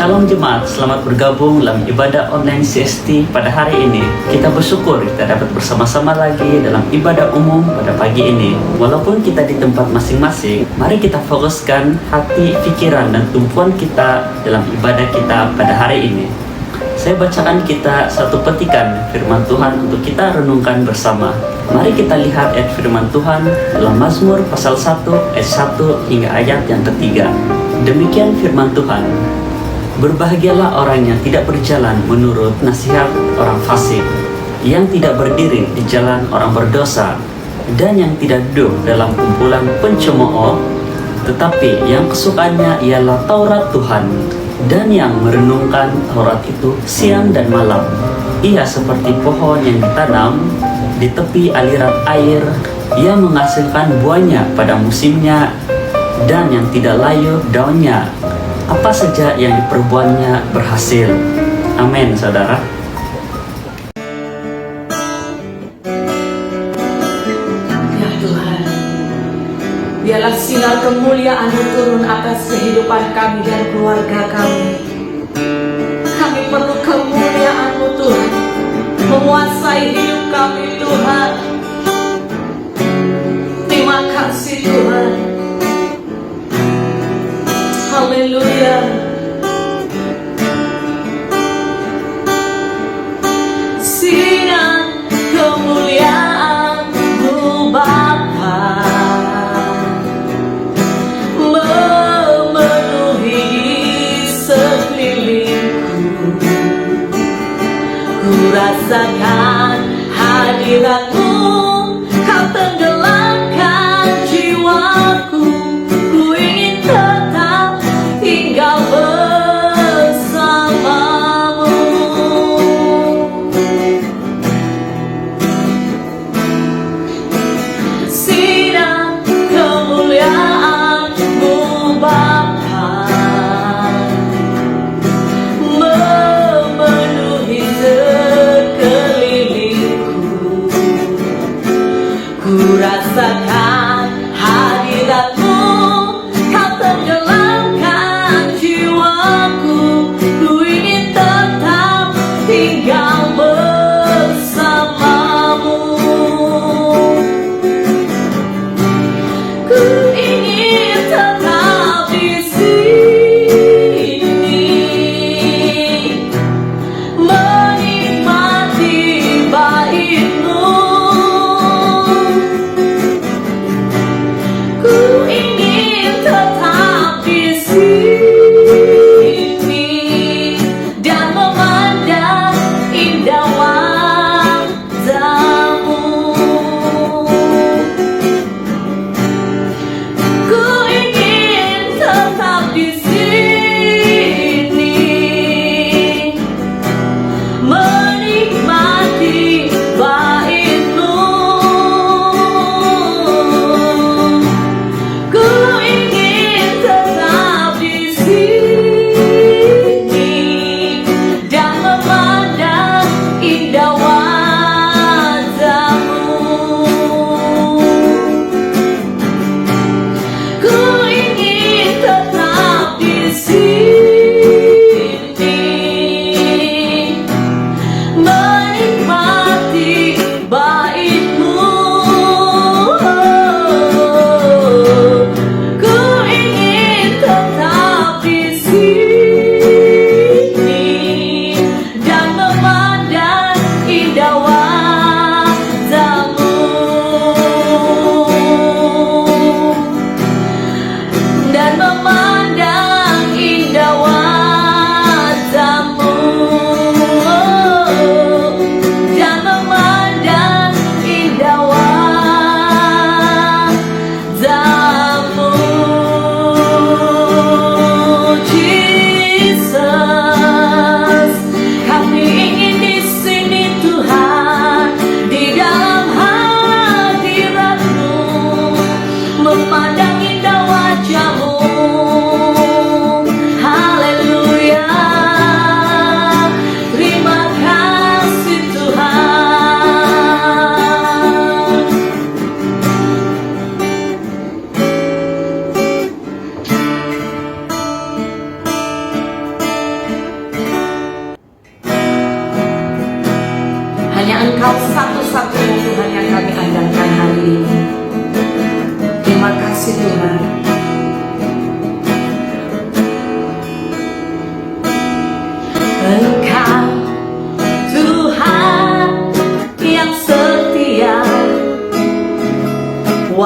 Shalom Jemaat, selamat bergabung dalam ibadah online CST pada hari ini. Kita bersyukur kita dapat bersama-sama lagi dalam ibadah umum pada pagi ini. Walaupun kita di tempat masing-masing, mari kita fokuskan hati, pikiran, dan tumpuan kita dalam ibadah kita pada hari ini. Saya bacakan kita satu petikan firman Tuhan untuk kita renungkan bersama. Mari kita lihat ayat firman Tuhan dalam Mazmur pasal 1 ayat 1 hingga ayat yang ketiga. Demikian firman Tuhan. Berbahagialah orang yang tidak berjalan menurut nasihat orang fasik, yang tidak berdiri di jalan orang berdosa, dan yang tidak duduk dalam kumpulan pencemooh, tetapi yang kesukaannya ialah Taurat Tuhan, dan yang merenungkan Taurat itu siang dan malam. Ia seperti pohon yang ditanam di tepi aliran air, yang menghasilkan buahnya pada musimnya, dan yang tidak layu daunnya. Apa saja yang diperbuatnya berhasil. Amin, saudara. Ya Tuhan, biarlah sinar kemuliaan-Mu turun atas kehidupan kami dan keluarga kami. Kami perlu kemuliaan-Mu Tuhan, menguasai hidup kami Tuhan. Terima kasih Tuhan. Haleluya. Sinar kemuliaan-Mu Bapa memenuhi sekelilingku. Ku rasakan hadirat-Mu, Kau tenggelamkan jiwaku. Ku ingin tetap tinggal bersama-Mu. Sinar kemuliaan-Mu Bapa memenuhi sekelilingku. Ku rasakan hadirat-Mu, Kau tenggelamkan jiwaku. Ku ingin tetap tinggal bersama-Mu. Ku ingin tetap di sini, menikmati bait-Mu. Ku ingin tetap di sini dan memandang indah wajah-Mu. Ku ingin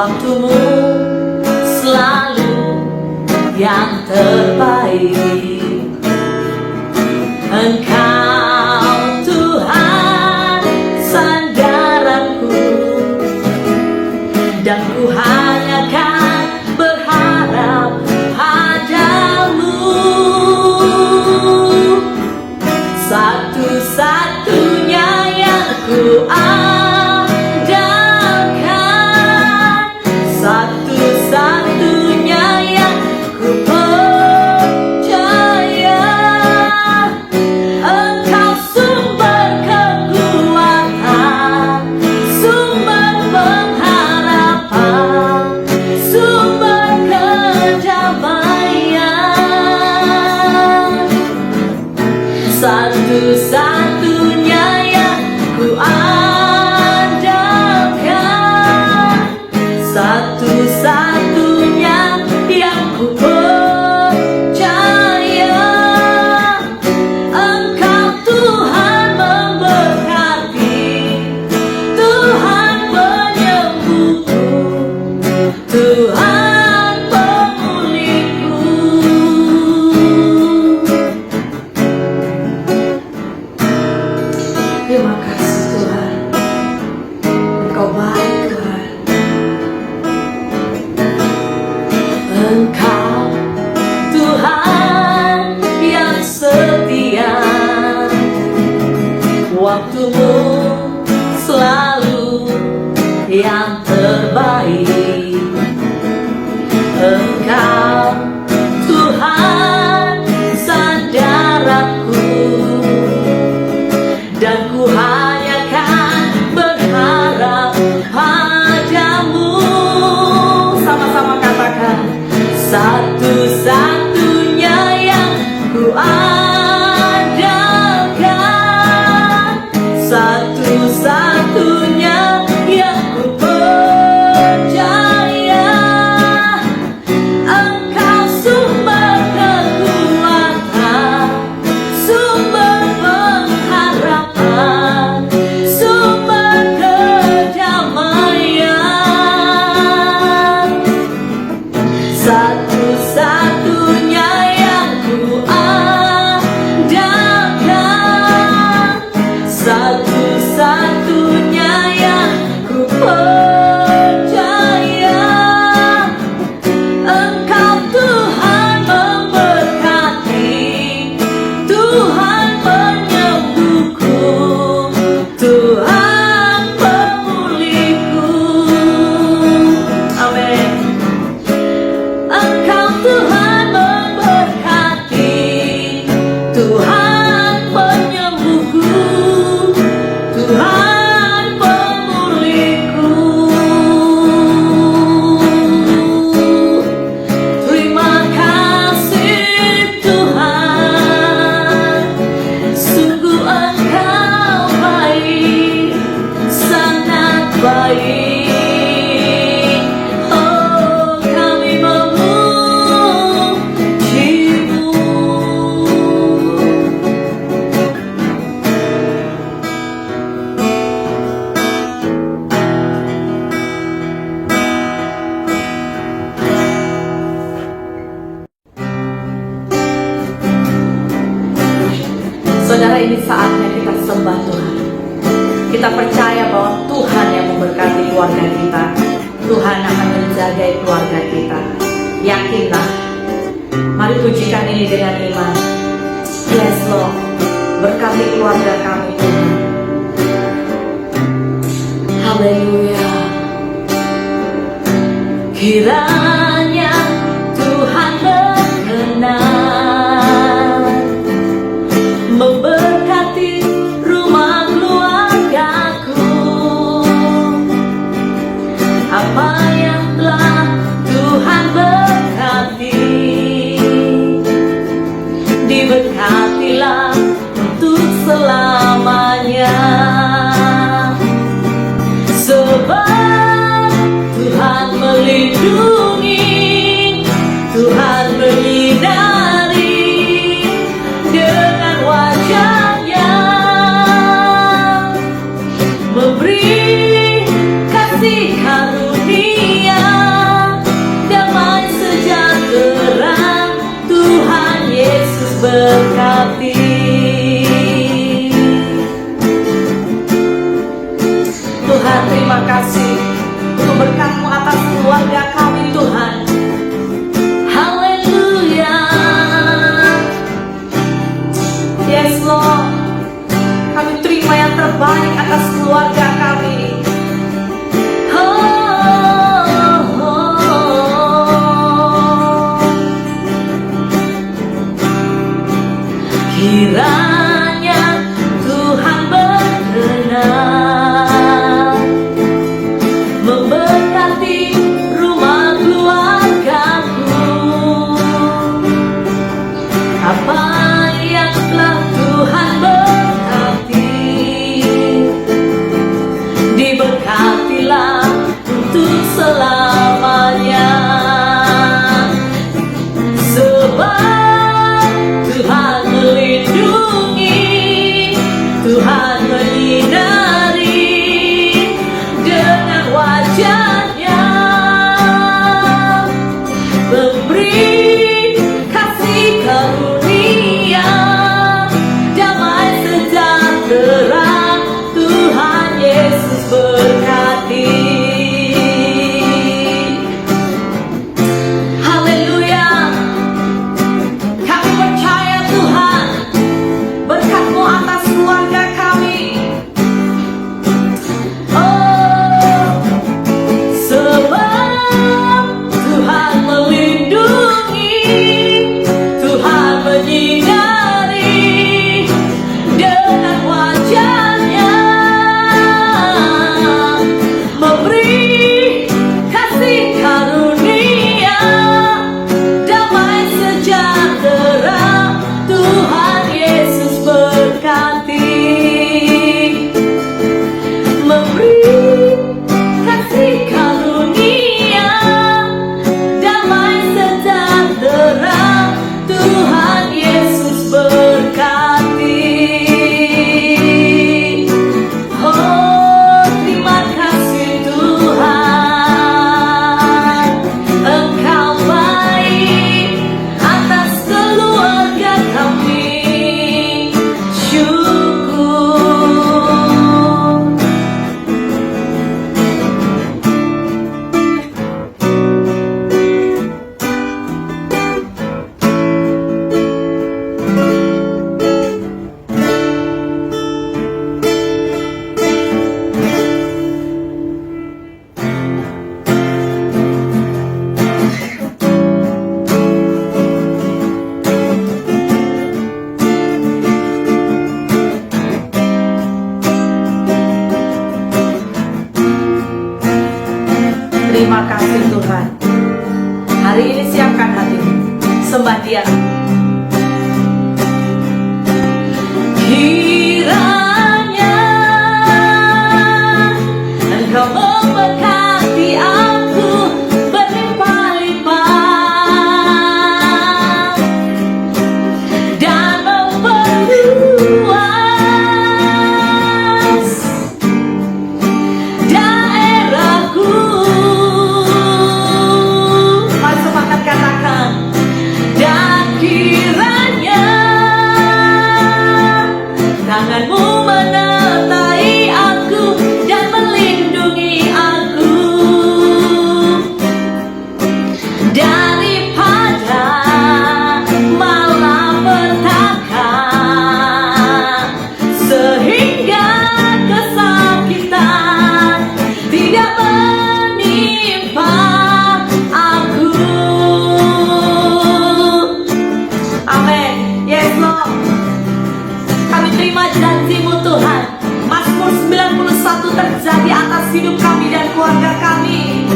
waktumu selalu yang terbaik. Engkau Tuhan sandaranku, dan ku hanya kan berharap padamu. Satu-satunya yang ku andalkan, satu-satunya yang ku percaya. Engkau sumber kekuatan, sumber pengharapan, sumber kedamaian. Satu-satunya yang ku andalkan, satu-satunya yang ku percaya. Engkau Tuhan memberkati, Tuhan penyembuhku, Tuhan pemulihku. Terima kasih Tuhan, Engkau baik Tuhan. Engkau Tuhan yang setia, waktumu selalu yang terbaik. Engkau Tuhan sandaranku, dan ku hanya kan berharap padamu. Sama-sama katakan, satu-satunya yang ku andalkan, satu-satunya yang ku percaya. Engkau sumber kekuatan, sumber pengharapan, sumber kedamaian. Satu-satunya yang ku andalkan, satu-satunya yang ku percaya. Engkau Tuhan memberkati, Tuhan penyembuhku, Tuhan pemulihku. Amin. Engkau Tuhan memberkati, Tuhan penyembuhku, Tuhan pemulihku. Terima kasih Tuhan, sungguh Engkau baik, sangat baik. Oh, kami memujimu. Saudara, ini saatnya kita sembah Tuhan. Kita percaya bahwa Tuhan yang memberkati keluarga kita, Tuhan akan menjaga keluarga kita. Yakinlah. Mari pujikan ini dengan iman. Yes Lord, berkati keluarga kami Tuhan. Haleluya. Kiranya Tuhan berkenan memberkati rumah keluargaku. Apa yang telah Tuhan berkati, diberkatilah untuk selamanya. Sebab Tuhan melindungi Tuhan. Hari ini siapkan hatimu, sembah Dia. Kiranya Engkau memberkati aku berlimpah-limpah dan memperluas daerahku. Mari sepakat katakan, dan kiranya tanganmu menyertai aku dan melindungi aku daripada malapetaka, sehingga kesakitan tidak menimpa aku. Amin. Yes, Lord. Kami terima janji-Mu Tuhan. Mazmur 91 terjadi atas hidup kami dan keluarga kami.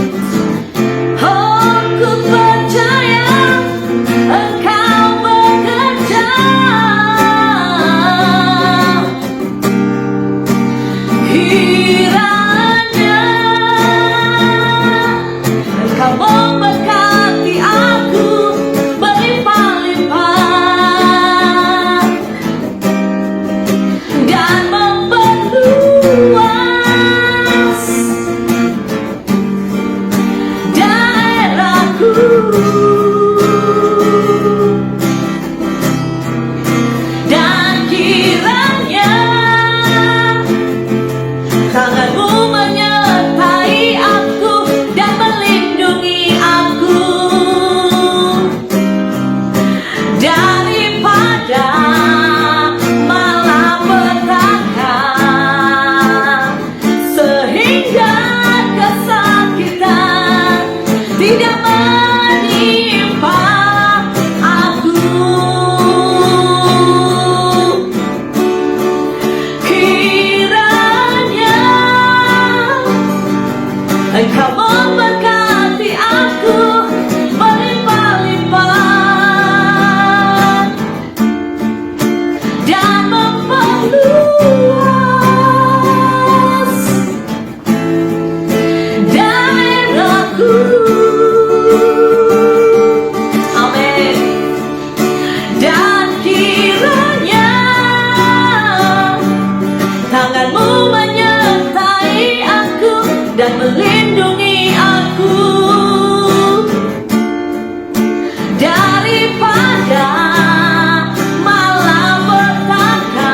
Oh, ku percaya Engkau bekerja. Kiranya Engkau memberkati aku berlimpah-limpah dan memperluas daerahku. Dan kiranya tanganmu menyertai aku dan melindungi aku daripada malapetaka, sehingga kesakitan tidak menimpa aku. Kiranya Engkau memberkati aku berlimpah-limpah dan memperluas daerahku. Amin. Dan kiranya tanganmu menyertai aku dan melindungi aku daripada malapetaka,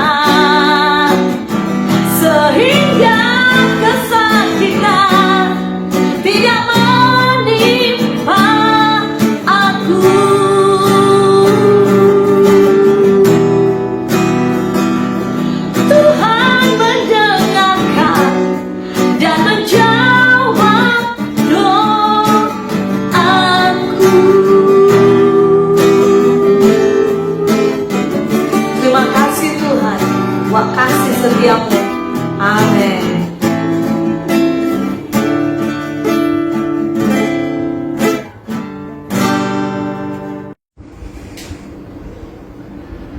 sehingga kesakitan tidak menimpa aku. Tuhan mendengarkan dan menjawab doaku. Terima kasih Tuhan, wah kasih setiamu. Amin.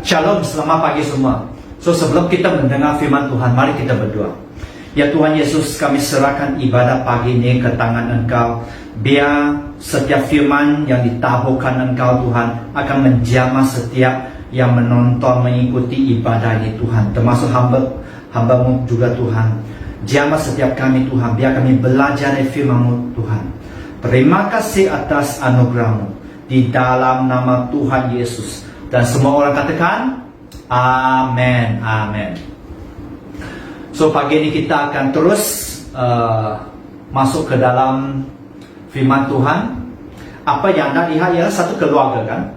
Shalom, selamat pagi semua. So sebelum kita mendengar firman Tuhan, mari kita berdoa. Ya Tuhan Yesus, kami serahkan ibadah pagi ini ke tangan Engkau. Biar setiap firman yang ditaburkan Engkau Tuhan akan menjamah setiap yang menonton mengikuti ibadah ini Tuhan, termasuk hamba-Mu juga Tuhan. Jamah setiap kami Tuhan, biar kami belajar dari firman-Mu Tuhan. Terima kasih atas anugerah-Mu di dalam nama Tuhan Yesus. Dan semua orang katakan amin, amin. So pagi ini kita akan terus masuk ke dalam firman Tuhan. Apa yang Anda lihat ialah satu keluarga kan.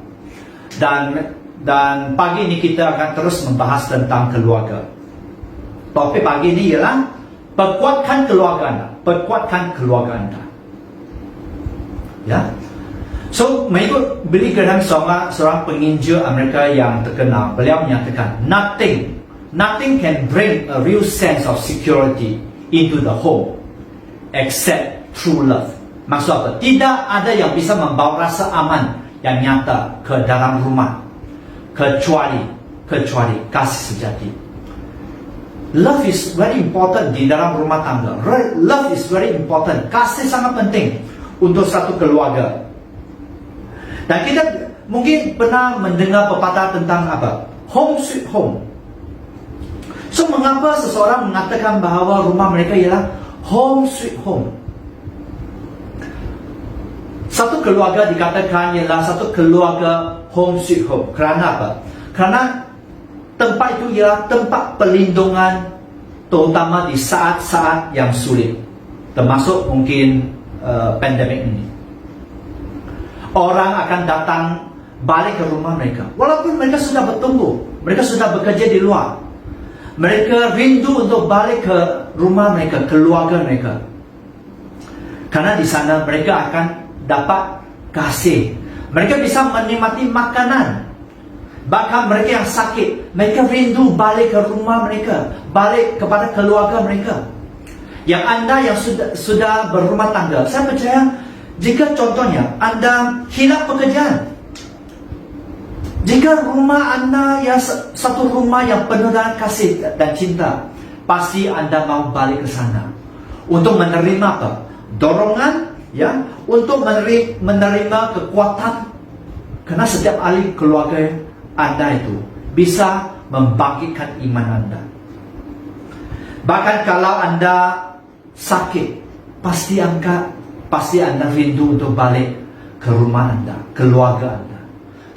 Dan pagi ini kita akan terus membahas tentang keluarga. Topik pagi ini ialah perkuatkan keluarga Anda, perkuatkan keluarga Anda. Ya. So, mengikut Billy Graham, seorang penginjil Amerika yang terkenal, beliau menyatakan, nothing can bring a real sense of security into the home except true love. Maksud apa? Tidak ada yang bisa membawa rasa aman yang nyata ke dalam rumah kecuali kasih sejati. Love is very important di dalam rumah tangga. Love is very important. Kasih sangat penting untuk satu keluarga. Dan kita mungkin pernah mendengar pepatah tentang apa? Home sweet home. So, mengapa seseorang mengatakan bahawa rumah mereka ialah home sweet home? Satu keluarga dikatakan ialah satu keluarga home sweet home. Kerana apa? Kerana tempat itu ialah tempat perlindungan, terutama di saat-saat yang sulit, termasuk mungkin pandemik ini. Orang akan datang balik ke rumah mereka, walaupun mereka sudah bertumbuh, mereka sudah bekerja di luar. Mereka rindu untuk balik ke rumah mereka, keluarga mereka. Karena di sana mereka akan dapat kasih. Mereka bisa menikmati makanan. Bahkan mereka yang sakit, mereka rindu balik ke rumah mereka, balik kepada keluarga mereka. Yang anda yang sudah berumah tangga, saya percaya jika contohnya anda hilang pekerjaan, jika rumah anda ya satu rumah yang penuh dengan kasih dan cinta, pasti anda mau balik ke sana untuk menerima apa? Dorongan, ya, untuk menerima kekuatan. Karena setiap ahli keluarga anda itu bisa membangkitkan iman anda. Bahkan kalau anda sakit, pasti anda rindu untuk balik ke rumah anda, keluarga anda.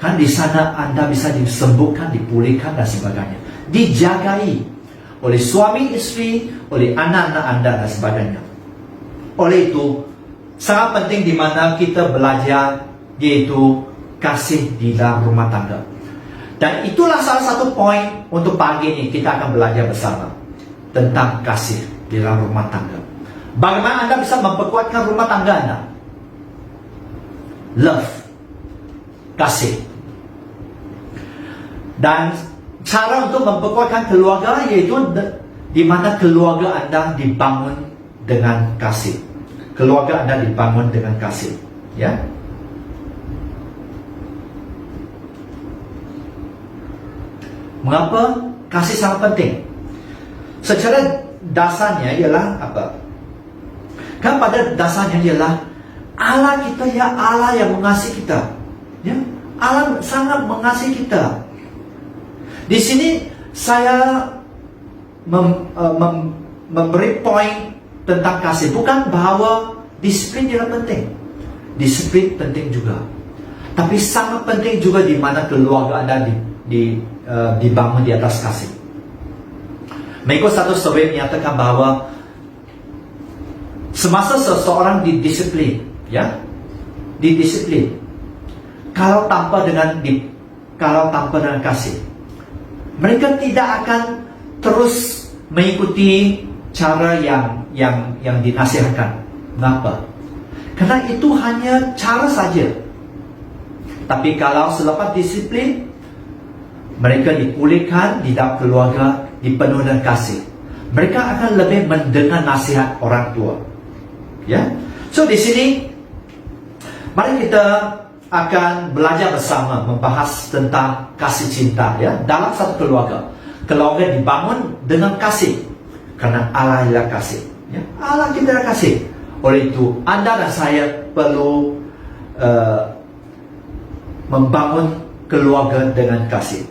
Kan di sana anda bisa disembuhkan, dipulihkan dan sebagainya, dijagai oleh suami istri, oleh anak-anak anda dan sebagainya. Oleh itu sangat penting di mana kita belajar, yaitu kasih di dalam rumah tangga. Dan itulah salah satu poin untuk pagi ini kita akan belajar bersama tentang kasih di dalam rumah tangga. Bagaimana anda bisa memperkuatkan rumah tangga anda? Love, kasih. Dan cara untuk memperkuatkan keluarga yaitu di mana keluarga anda dibangun dengan kasih. Keluarga anda dibangun dengan kasih, ya. Mengapa kasih sangat penting? Secara dasarnya ialah apa? Kan pada dasarnya ialah Allah kita, ya, Allah yang mengasihi kita, ya. Allah sangat mengasihi kita. Di sini saya memberi poin tentang kasih, bukan bahawa disiplin tidak penting. Disiplin penting juga, tapi sangat penting juga di mana keluarga anda dibangun di atas kasih. Mengikut satu survei menyatakan bahawa semasa seseorang didisiplin, ya, didisiplin, kalau tanpa dengan kasih, mereka tidak akan terus mengikuti cara yang dinasihatkan. Mengapa? Karena itu hanya cara saja. Tapi kalau selepas disiplin, mereka dipulihkan di dalam keluarga, dipenuhi dengan kasih, mereka akan lebih mendengar nasihat orang tua, ya. So di sini mari kita akan belajar bersama membahas tentang kasih cinta, ya, dalam satu keluarga. Keluarga dibangun dengan kasih karena Allah ialah kasih, ya. Allah kita adalah kasih. Oleh itu anda dan saya perlu membangun keluarga dengan kasih.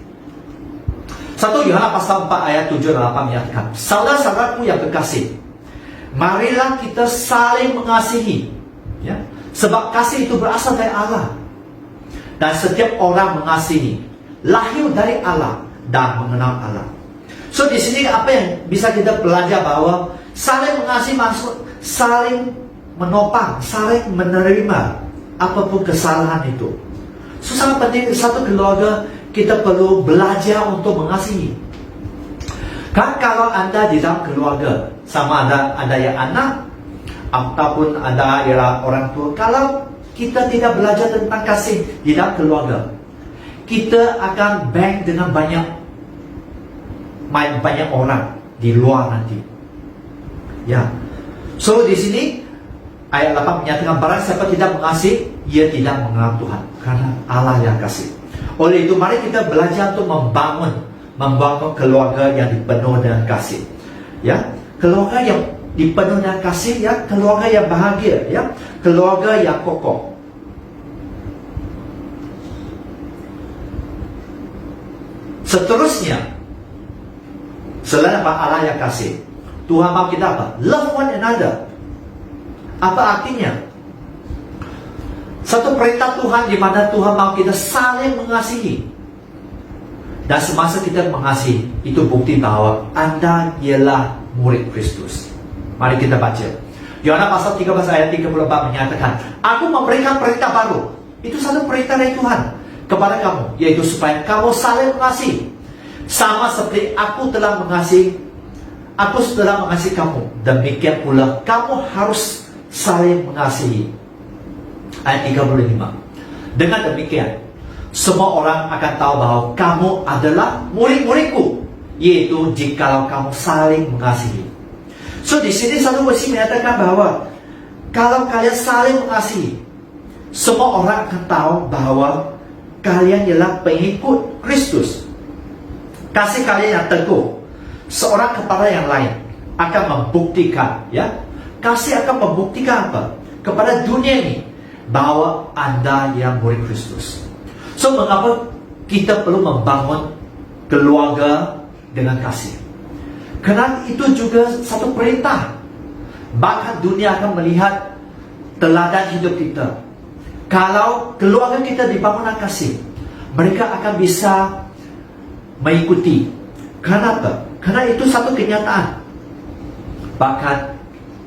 1 Yohanes pasal 4 ayat 7 dan 8 menyatakan, saudara-saudaraku yang kekasih, marilah kita saling mengasihi, ya, sebab kasih itu berasal dari Allah. Dan setiap orang mengasihi lahir dari Allah dan mengenal Allah. So di sini apa yang bisa kita belajar bahwa saling mengasihi maksud saling menopang, saling menerima apapun kesalahan itu. So sangat penting satu keluarga kita perlu belajar untuk mengasihi. Kan kalau anda di dalam keluarga, sama ada yang anak ataupun anda ialah orang tua, kalau kita tidak belajar tentang kasih di dalam keluarga, kita akan bank dengan banyak orang di luar nanti, ya. So di sini ayat 8 menyatakan barang siapa tidak mengasihi, ia tidak mengenal Tuhan, karena Allah yang kasih. Oleh itu mari kita belajar untuk membangun keluarga yang dipenuhi dengan kasih. Ya, keluarga yang dipenuhi dengan kasih, ya, keluarga yang bahagia, ya, keluarga yang kokoh. Seterusnya, selain apa Allah yang kasih, Tuhan mau kita apa? Love one another. Apa artinya? Satu perintah Tuhan di mana Tuhan mau kita saling mengasihi. Dan semasa kita mengasihi, itu bukti bahwa Anda ialah murid Kristus. Mari kita baca. Yohanes pasal 13 ayat 34 menyatakan, Aku memberikan perintah baru. Itu satu perintah dari Tuhan kepada kamu, yaitu supaya kamu saling mengasihi. Sama seperti aku telah mengasihi kamu, demikian pula kamu harus saling mengasihi. Ayat 35. Dengan demikian, semua orang akan tahu bahwa kamu adalah murid-muridku, yaitu jikalau kamu saling mengasihi. So di sini satu versi menyatakan bahwa kalau kalian saling mengasihi, semua orang akan tahu bahwa kalian ialah pengikut Kristus. Kasih kalian yang teguh seorang kepada yang lain akan membuktikan, ya, kasih akan membuktikan apa? Kepada dunia ini bahwa Anda yang murid Kristus. So mengapa kita perlu membangun keluarga dengan kasih? Karena itu juga satu perintah. Bahkan dunia akan melihat teladan hidup kita. Kalau keluarga kita dibangun dengan kasih, mereka akan bisa mengikuti. Kenapa? Karena itu satu kenyataan. Bahkan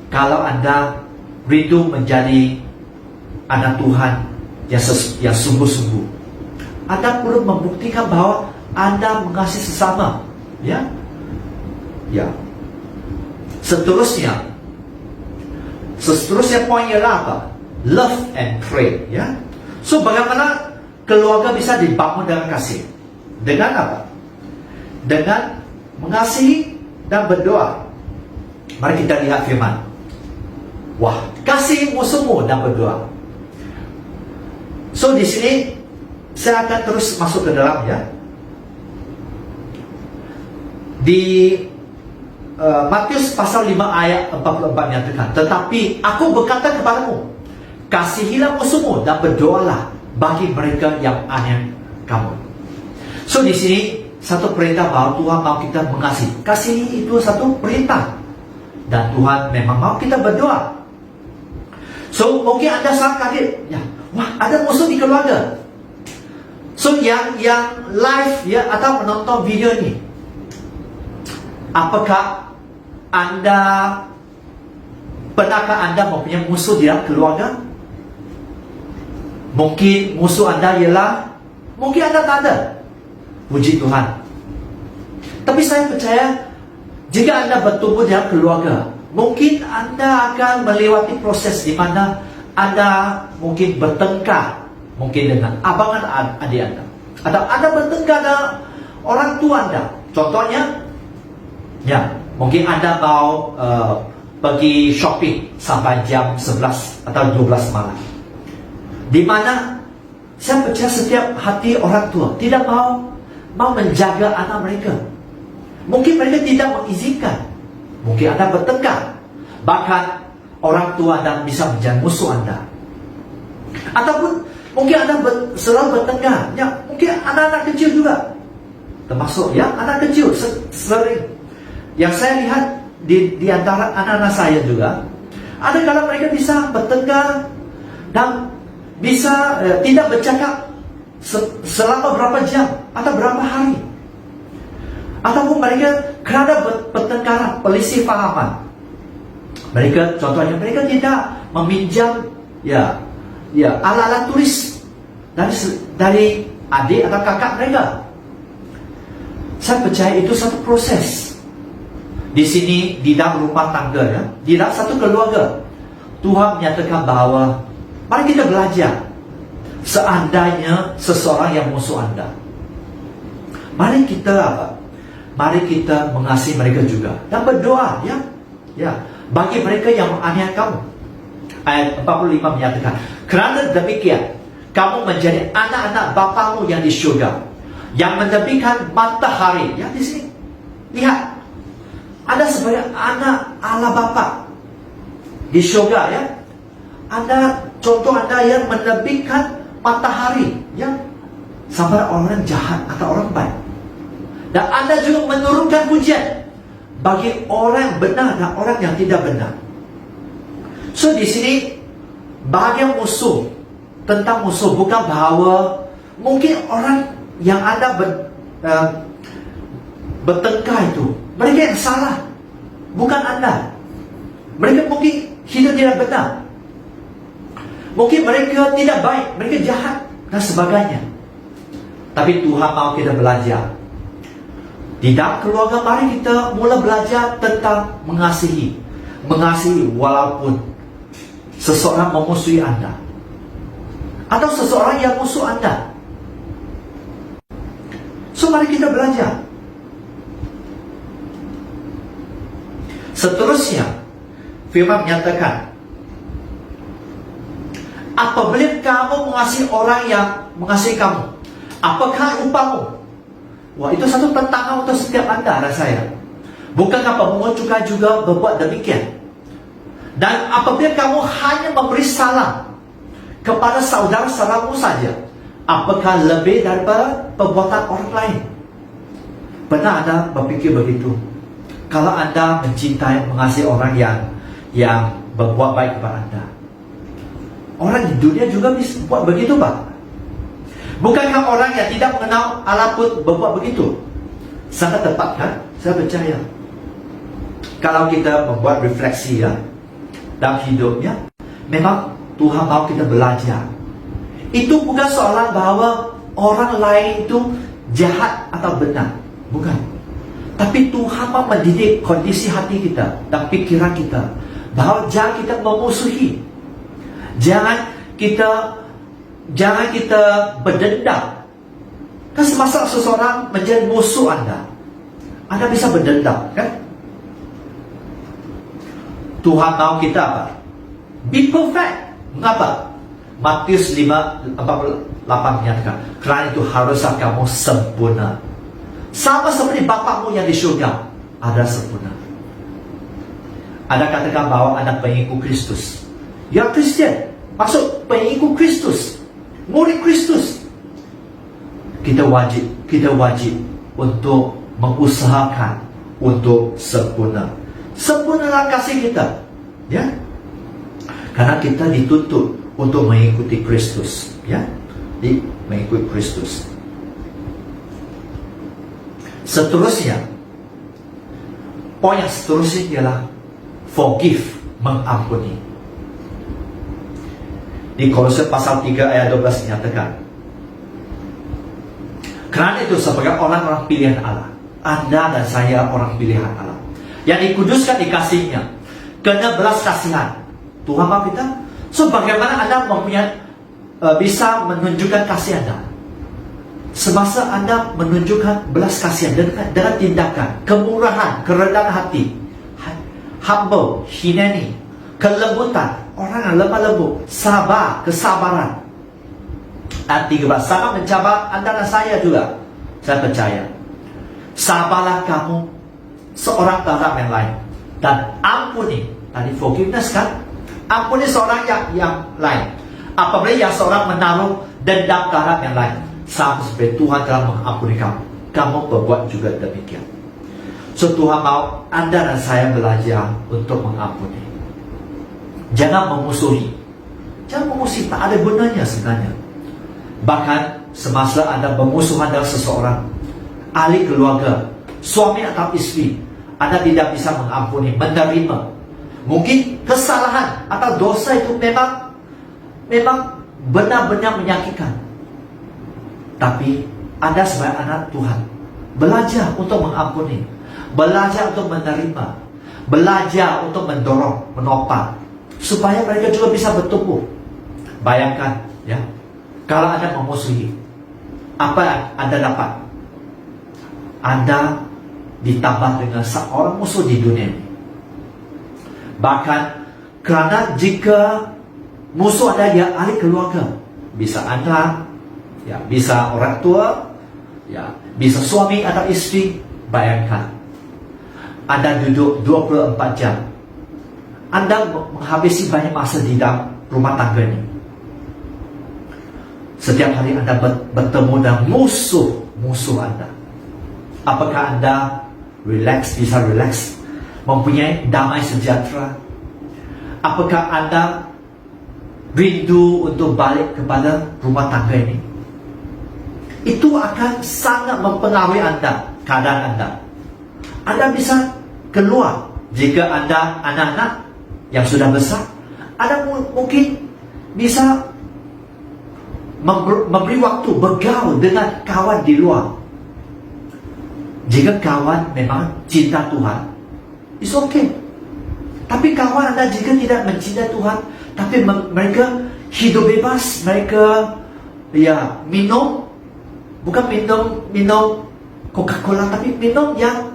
kalau Anda rindu menjadi anak Tuhan yang sungguh-sungguh, Anda perlu membuktikan bahwa Anda mengasihi sesama. Ya, ya. Seterusnya poin ialah apa? Love and pray, ya. So bagaimana keluarga bisa dibangun dengan kasih? Dengan apa? Dengan mengasihi dan berdoa. Mari kita lihat firman. Wah, kasih musuhmu dan berdoa. So di sini saya akan terus masuk ke dalam, ya. Di Matius pasal 5 ayat 44 menyatakan, tetapi aku berkata kepadamu, kasihilah musuhmu dan berdoalah bagi mereka yang aniaya kamu. So di sini satu perintah bahwa Tuhan mau kita mengasihi. Kasih itu satu perintah. Dan Tuhan memang mau kita berdoa. So mungkin Anda sangat kaget, ya, wah, ada musuh di keluarga. So yang live, ya, atau menonton video ini, apakah pernahkah Anda mempunyai musuh di dalam keluarga? Mungkin musuh Anda ialah, mungkin Anda tak ada. Puji Tuhan. Tapi saya percaya, jika Anda bertumbuh di dalam keluarga, mungkin Anda akan melewati proses di mana Anda mungkin bertengkar, mungkin dengan abangan adik Anda, atau Anda bertengkar dengan orang tua Anda. Contohnya, ya, mungkin Anda mau pergi shopping sampai jam 11 atau 12 malam, di mana saya percaya setiap hati orang tua tidak mau menjaga anak mereka. Mungkin mereka tidak mengizinkan. Mungkin Anda bertengkar. Bahkan orang tua Anda bisa menjadi musuh Anda. Ataupun mungkin Anda selalu bertengkar, ya, mungkin anak-anak kecil juga, termasuk, ya, anak kecil sering. Yang saya lihat di antara anak-anak saya juga, ada kalau mereka bisa bertengkar dan bisa tidak bercakap selama berapa jam atau berapa hari. Ataupun mereka kerana pertengkaran, perselisih fahaman, mereka, contohnya, mereka tidak meminjam, ya, alat-alat tulis dari adik atau kakak mereka. Saya percaya itu satu proses. Di sini, di dalam rumah tangga, ya, di dalam satu keluarga, Tuhan menyatakan bahwa mari kita belajar. Seandainya seseorang yang musuh Anda, mari kita apa? Mari kita mengasihi mereka juga dan berdoa, ya, bagi mereka yang menganiaya kamu. ayat 45 menyatakan, kerana demikian, kamu menjadi anak-anak Bapamu yang di syurga, yang menerbitkan matahari. Ya, di sini. Lihat. Anda sebagai anak Allah Bapa di syurga, ya. Anda, contoh Anda yang menerbitkan matahari, ya. Sama orang jahat atau orang baik. Dan Anda juga menurunkan hujan bagi orang benar dan orang yang tidak benar. So di sini bahagian musuh, tentang musuh, bukan bahawa mungkin orang yang Anda bertengkar itu, mereka yang salah, bukan Anda. Mereka mungkin hidup tidak benar, mungkin mereka tidak baik, mereka jahat dan sebagainya. Tapi Tuhan mau kita belajar. Di dalam keluarga, mari kita mula belajar tentang mengasihi. Mengasihi walaupun seseorang memusuhi Anda, atau seseorang yang musuh Anda. So mari kita belajar. Seterusnya, firman menyatakan, apabila kamu mengasihi orang yang mengasihi kamu, apakah upamu? Wah, itu satu tantangan untuk setiap Anda dan saya. Bukankah pemungut cukai juga berbuat demikian? Dan apabila kamu hanya memberi salam kepada saudara-saudaramu saja, apakah lebih daripada perbuatan orang lain? Pernah Anda berpikir begitu? Kalau Anda mencintai, mengasihi orang yang berbuat baik kepada Anda, orang di dunia juga bisa buat begitu, Pak. Bukankah orang yang tidak mengenal Allah pun berbuat begitu? Sangat tepat, kan? Saya percaya. Kalau kita membuat refleksi, ya, dalam hidupnya, memang Tuhan mau kita belajar. Itu bukan soalan bahwa orang lain itu jahat atau benar, bukan. Tapi Tuhan mau mendidik kondisi hati kita dan pikiran kita, bahwa jangan kita memusuhi, jangan kita berdendam. Kan semasa seseorang menjadi musuh Anda bisa berdendam, kan? Tuhan mau kita apa? Be perfect. Mengapa? Matius 5:48 menyatakan, kerana itu haruslah kamu sempurna, sama seperti Bapamu yang di surga ada sempurna. Anda katakan bahwa Anda pengikut Kristus, ya Kristian, maksud pengikut Kristus, murid Kristus. Kita wajib untuk mengusahakan untuk sempurna. Sempurnalah kasih kita, ya. Karena kita dituntut untuk mengikuti Kristus, ya. Mengikuti Kristus. Seterusnya, poin yang seterusnya ialah forgive, mengampuni. Di Kolose pasal 3 ayat 12 menyatakan, kerana itu sebagai orang-orang pilihan Allah, Anda dan saya orang pilihan Allah, yang dikuduskan dikasihnya, kena belas kasihan. Tuhan mau kita. So bagaimana Anda bisa menunjukkan kasih Anda? Semasa Anda menunjukkan belas kasihan dengan tindakan, kemurahan, kerendahan hati, humble, hineni, kelembutan, orang yang lemah lembut, sabar, kesabaran. Ayat 13, sama mencabar Anda dan saya juga. Saya percaya. Sabarlah kamu seorang terhadap yang lain, dan ampuni. Tadi forgiveness, kan? Ampuni seorang yang lain. Apabila yang seorang menaruh dendam terhadap yang lain, sama seperti Tuhan telah mengampuni kamu, kamu berbuat juga demikian. So Tuhan mau Anda dan saya belajar untuk mengampuni. Jangan memusuhi. Jangan memusuhi, tak ada gunanya sebenarnya. Bahkan semasa Anda bermusuhan dengan seseorang, ahli keluarga, suami atau istri, Anda tidak bisa mengampuni, menerima. Mungkin kesalahan atau dosa itu memang benar-benar menyakitkan. Tapi Anda sebagai anak Tuhan, belajar untuk mengampuni, belajar untuk menerima, belajar untuk mendorong, menopang, supaya mereka juga bisa bertumbuh. Bayangkan, ya, kalau Anda memusuhi, apa yang Anda dapat? Anda ditambah dengan seorang musuh di dunia ini. Bahkan, kerana jika Musuh Anda ya ahli keluarga. Bisa anak, ya, bisa orang tua, ya, bisa suami atau istri. Bayangkan, Anda duduk 24 jam. Anda menghabisi banyak masa di dalam rumah tangga ini. Setiap hari Anda bertemu dengan musuh Anda. Apakah Anda bisa relax, mempunyai damai sejahtera? Apakah Anda rindu untuk balik kepada rumah tangga ini? Itu akan sangat mempengaruhi Anda, keadaan Anda. Anda bisa keluar jika Anda anak-anak yang sudah besar. Anda mungkin bisa memberi waktu bergaul dengan kawan di luar. Jika kawan memang cinta Tuhan, it's okay. Tapi kawan Anda jika tidak mencintai Tuhan, tapi mereka hidup bebas, mereka ya bukan minum Coca-Cola, tapi minum yang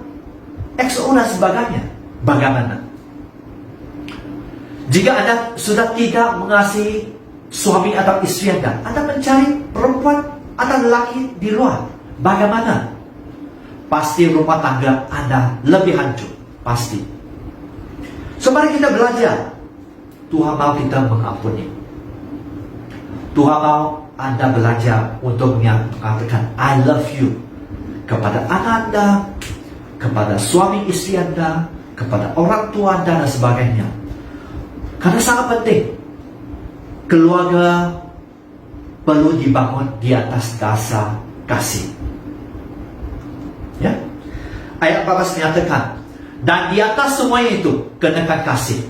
XO dan sebagainya. Bagaimana? Jika Anda sudah tidak mengasihi suami atau istri Anda mencari perempuan atau lelaki di luar. Bagaimana? Pasti rumah tangga Anda lebih hancur. Pasti. So, mari kita belajar. Tuhan mau kita mengampuni. Tuhan mau Anda belajar untuk mengatakan I love you kepada anak Anda, kepada suami istri Anda, kepada orang tua Anda dan sebagainya. Karena sangat penting. Keluarga perlu dibangun di atas dasar kasih. Ya. Ayat 14 menyatakan, dan di atas semuanya itu kenakan kasih.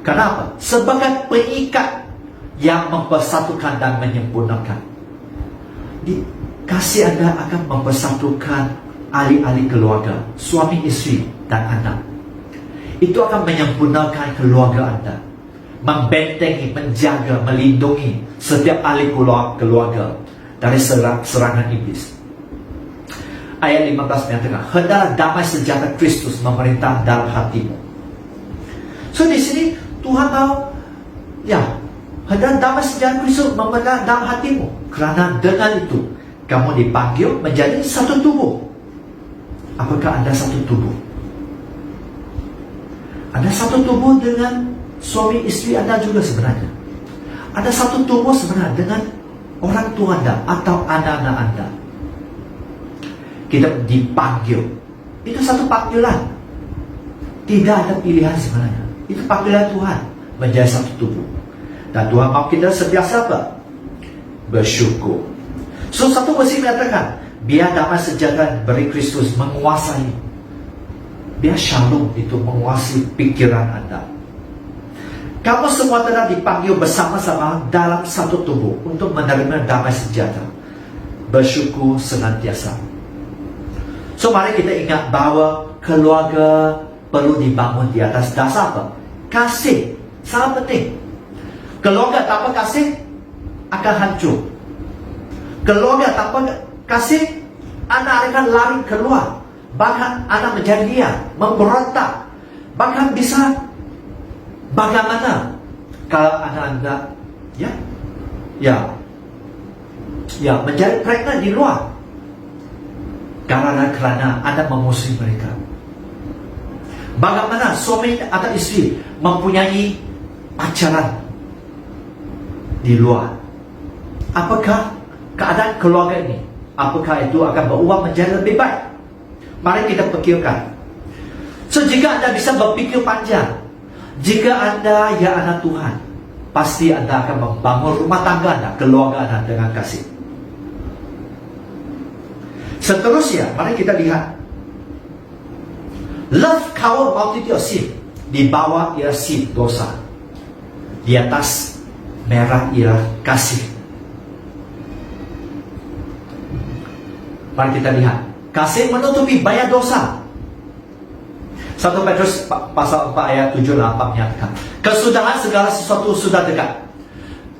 Kenapa? Sebagai pengikat yang mempersatukan dan menyempurnakan. Kasih Anda akan mempersatukan ahli-ahli keluarga, suami istri dan anak. Itu akan menyempurnakan keluarga Anda, membentengi, menjaga, melindungi setiap ahli keluarga dari serangan iblis. Ayat 15 menyatakan, hendaklah damai sejahtera Kristus memerintah dalam hatimu. So di sini Tuhan mau, ya, hendaklah damai sejahtera Kristus memerintah dalam hatimu. Kerana dengan itu kamu dipanggil menjadi satu tubuh. Apakah Anda satu tubuh? Anda satu tubuh dengan suami istri Anda juga sebenarnya. Ada satu tubuh sebenarnya dengan orang tua Anda atau anak-anak Anda. Kita dipanggil. Itu satu panggilan. Tidak ada pilihan sebenarnya. Itu panggilan Tuhan menjadi satu tubuh. Dan Tuhan mau kita sentiasa apa? Bersyukur. So satu versi menyatakan, biar damai sejahtera beri Kristus menguasai. Biar shalom itu menguasai pikiran Anda. Kamu semua telah dipanggil bersama-sama dalam satu tubuh untuk menerima damai sejahtera. Bersyukur senantiasa. So mari kita ingat bahwa keluarga perlu dibangun di atas dasar apa? Kasih. Sangat penting. Keluarga tanpa kasih akan hancur. Keluarga tanpa kasih, anak akan lari keluar. Bahkan anak menjadi dia, memberontak. Bahkan bisa bagaimana kalau anak Anda menjadi pregnant di luar karena Anda memusuhi mereka. Bagaimana suami atau istri mempunyai pacaran di luar? Apakah keadaan keluarga ini, apakah itu akan berubah menjadi lebih baik? Mari kita pikirkan. So jika Anda bisa berpikir panjang, jika Anda ya anak Tuhan, pasti Anda akan membangun rumah tangga Anda, keluarga Anda dengan kasih. Seterusnya, mari kita lihat. Love cover multitude of sin. Di bawah ialah sin, dosa. Di atas merah ialah kasih. Mari kita lihat. Kasih menutupi banyak dosa. 1 Petrus pasal 4 ayat 7-8 menyatakan, kesudahan segala sesuatu sudah dekat.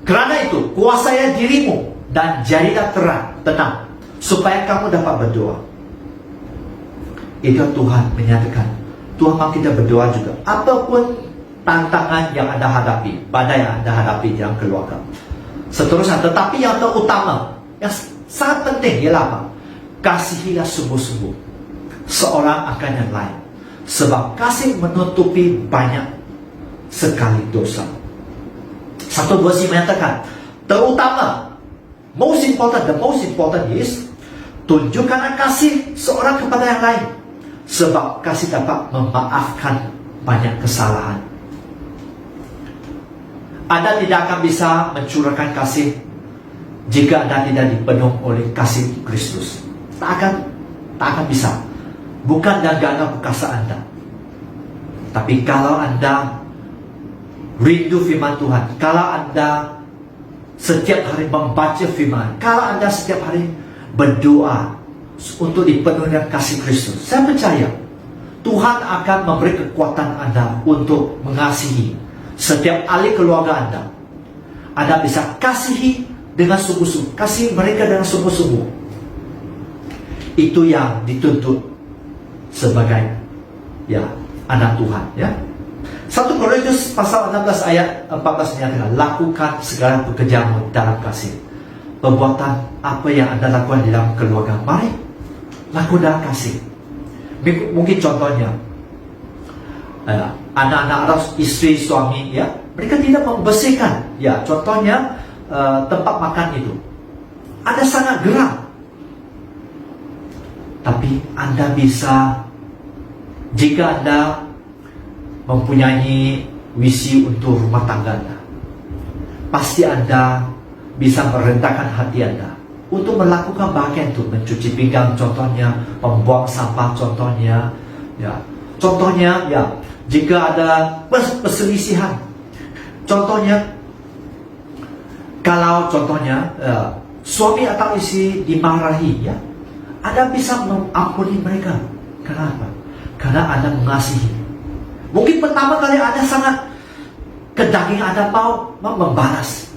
Kerana itu, kuasai dirimu dan jadilah tenang, supaya kamu dapat berdoa. Itu Tuhan menyatakan. Tuhan mau kita berdoa juga. Apapun tantangan yang Anda hadapi, badai yang Anda hadapi dalam keluarga. Seterusnya, tetapi yang terutama, yang sangat penting ialah apa? Kasihilah sungguh-sungguh seorang akan yang lain, sebab kasih menutupi banyak sekali dosa. Satu versi menyatakan, terutama, the most important is, tunjukkanlah kasih seorang kepada yang lain, sebab kasih dapat memaafkan banyak kesalahan. Anda tidak akan bisa mencurahkan kasih jika Anda tidak dipenuhi oleh kasih Kristus. Tak akan bisa. Bukan dengan perkasa Anda. Tapi kalau Anda rindu firman Tuhan, kalau Anda setiap hari membaca firman, kalau Anda setiap hari berdoa untuk dipenuhi dengan kasih Kristus, saya percaya Tuhan akan memberi kekuatan Anda untuk mengasihi setiap ahli keluarga Anda. Anda bisa kasihi dengan sungguh-sungguh, kasih mereka dengan sungguh-sungguh. Itu yang dituntut sebagai anak Tuhan. 1 Korintus pasal 16 ayat 14 menyatakan, lakukan segala pekerjaanmu dalam kasih. Perbuatan apa yang Anda lakukan di dalam keluarga, mari lakukan dalam kasih. Mungkin contohnya, anak-anak atau istri suami, mereka tidak membersihkan, contohnya tempat makan itu. Anda sangat geram, tapi Anda bisa, jika Anda mempunyai visi untuk rumah tangga Anda, pasti Anda bisa merendahkan hati Anda untuk melakukan bagian itu, mencuci pinggang contohnya, membuang sampah contohnya, contohnya jika ada perselisihan, contohnya kalau contohnya suami atau istri dimarahi, Anda bisa mengampuni mereka. Kenapa? Karena Anda mengasihi. Mungkin pertama kali Anda sangat kedaging Anda mau membalas,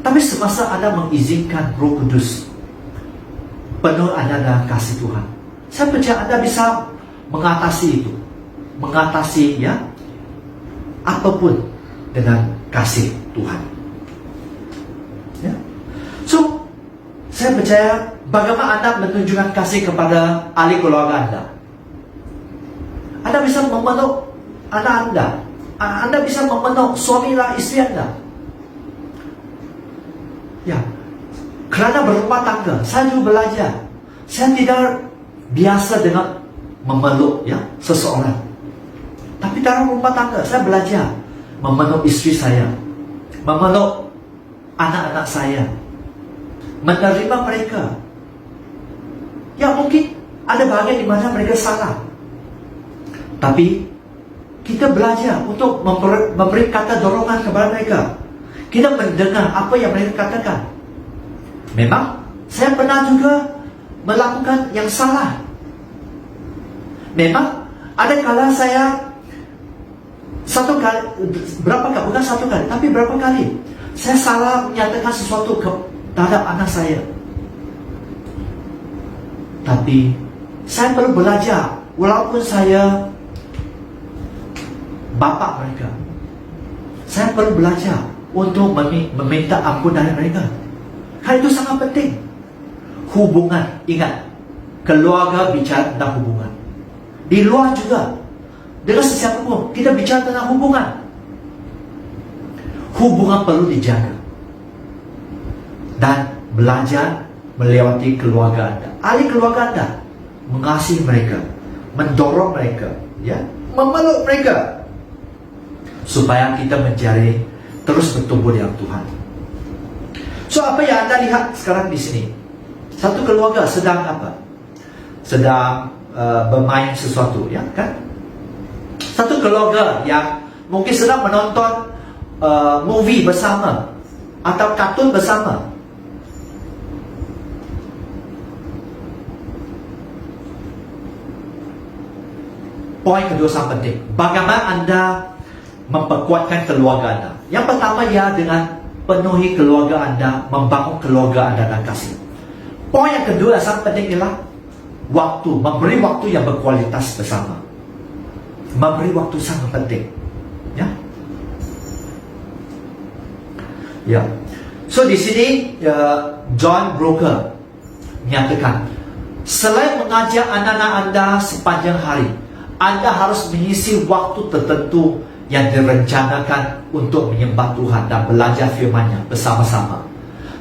tapi semasa Anda mengizinkan Roh Kudus penuh Anda dengan kasih Tuhan, saya percaya Anda bisa mengatasi itu, mengatasi apapun dengan kasih Tuhan. So, saya percaya bagaimana Anda menunjukkan kasih kepada ahli keluarga Anda. Anda bisa memeluk anak Anda. Anda bisa memeluk suami dan istri Anda. Kerana berumah tangga, saya juga belajar. Saya tidak biasa dengan memeluk seseorang. Tapi dalam rumah tangga, saya belajar memeluk istri saya, memeluk anak-anak saya, menerima mereka. Mungkin ada bagian di mana mereka salah, tapi kita belajar untuk memberi kata dorongan kepada mereka. Kita mendengar apa yang mereka katakan. Memang saya pernah juga melakukan yang salah. Memang ada kala saya bukan satu kali, tapi berapa kali saya salah menyatakan sesuatu terhadap anak saya. Tapi saya perlu belajar, walaupun saya bapa mereka, saya perlu belajar untuk meminta ampun dari mereka. Karena itu sangat penting. Hubungan, ingat, keluarga bicara tentang hubungan. Di luar juga, dengan sesiapa pun, kita bicara tentang hubungan. Hubungan perlu dijaga dan belajar melewati keluarga Anda, ahli keluarga Anda, mengasihi mereka, mendorong mereka, memeluk mereka, supaya kita mencari terus bertumbuh dengan Tuhan. So, apa yang Anda lihat sekarang di sini? Satu keluarga sedang apa? Sedang bermain sesuatu, kan? Satu keluarga yang mungkin sedang menonton movie bersama atau kartun bersama. Poin kedua sangat penting. Bagaimana Anda memperkuatkan keluarga Anda? Yang pertama dengan penuhi keluarga Anda, membangun keluarga Anda dan kasih. Poin yang kedua yang sangat penting ialah waktu, memberi waktu yang berkualitas bersama. Memberi waktu sangat penting. Ya. So di sini John Broker menyatakan, selain mengajar anak-anak anda sepanjang hari, anda harus mengisi waktu tertentu yang direncanakan untuk menyembah Tuhan dan belajar firman-Nya bersama-sama.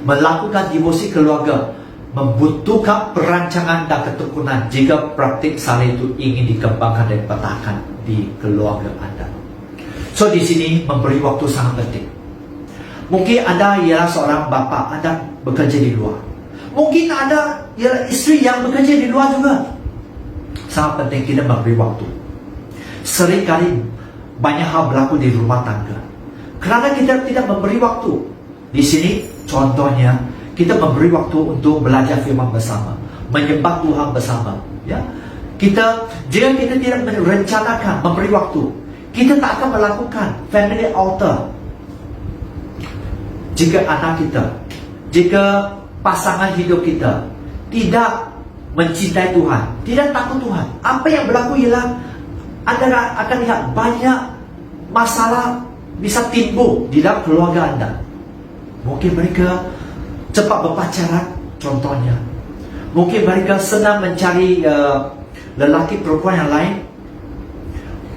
Melakukan devosi keluarga membutuhkan perancangan dan ketekunan jika praktik saleh itu ingin dikembangkan dan dipetahkan di keluarga anda. So di sini memberi waktu sangat penting. Mungkin anda ialah seorang bapa, anda bekerja di luar. Mungkin anda ialah isteri yang bekerja di luar juga. Sangat penting kita memberi waktu. Seringkali banyak hal berlaku di rumah tangga kerana kita tidak memberi waktu. Di sini contohnya, kita memberi waktu untuk belajar firman bersama, menyembah Tuhan bersama. Ya, jika kita tidak merencanakan memberi waktu, kita tak akan melakukan family altar. Jika anak kita, jika pasangan hidup kita tidak mencintai Tuhan, tidak takut Tuhan, apa yang berlaku ialah anda akan lihat banyak masalah bisa timbul di dalam keluarga anda. Mungkin mereka cepat berpacaran, contohnya. Mungkin mereka senang mencari lelaki perempuan yang lain.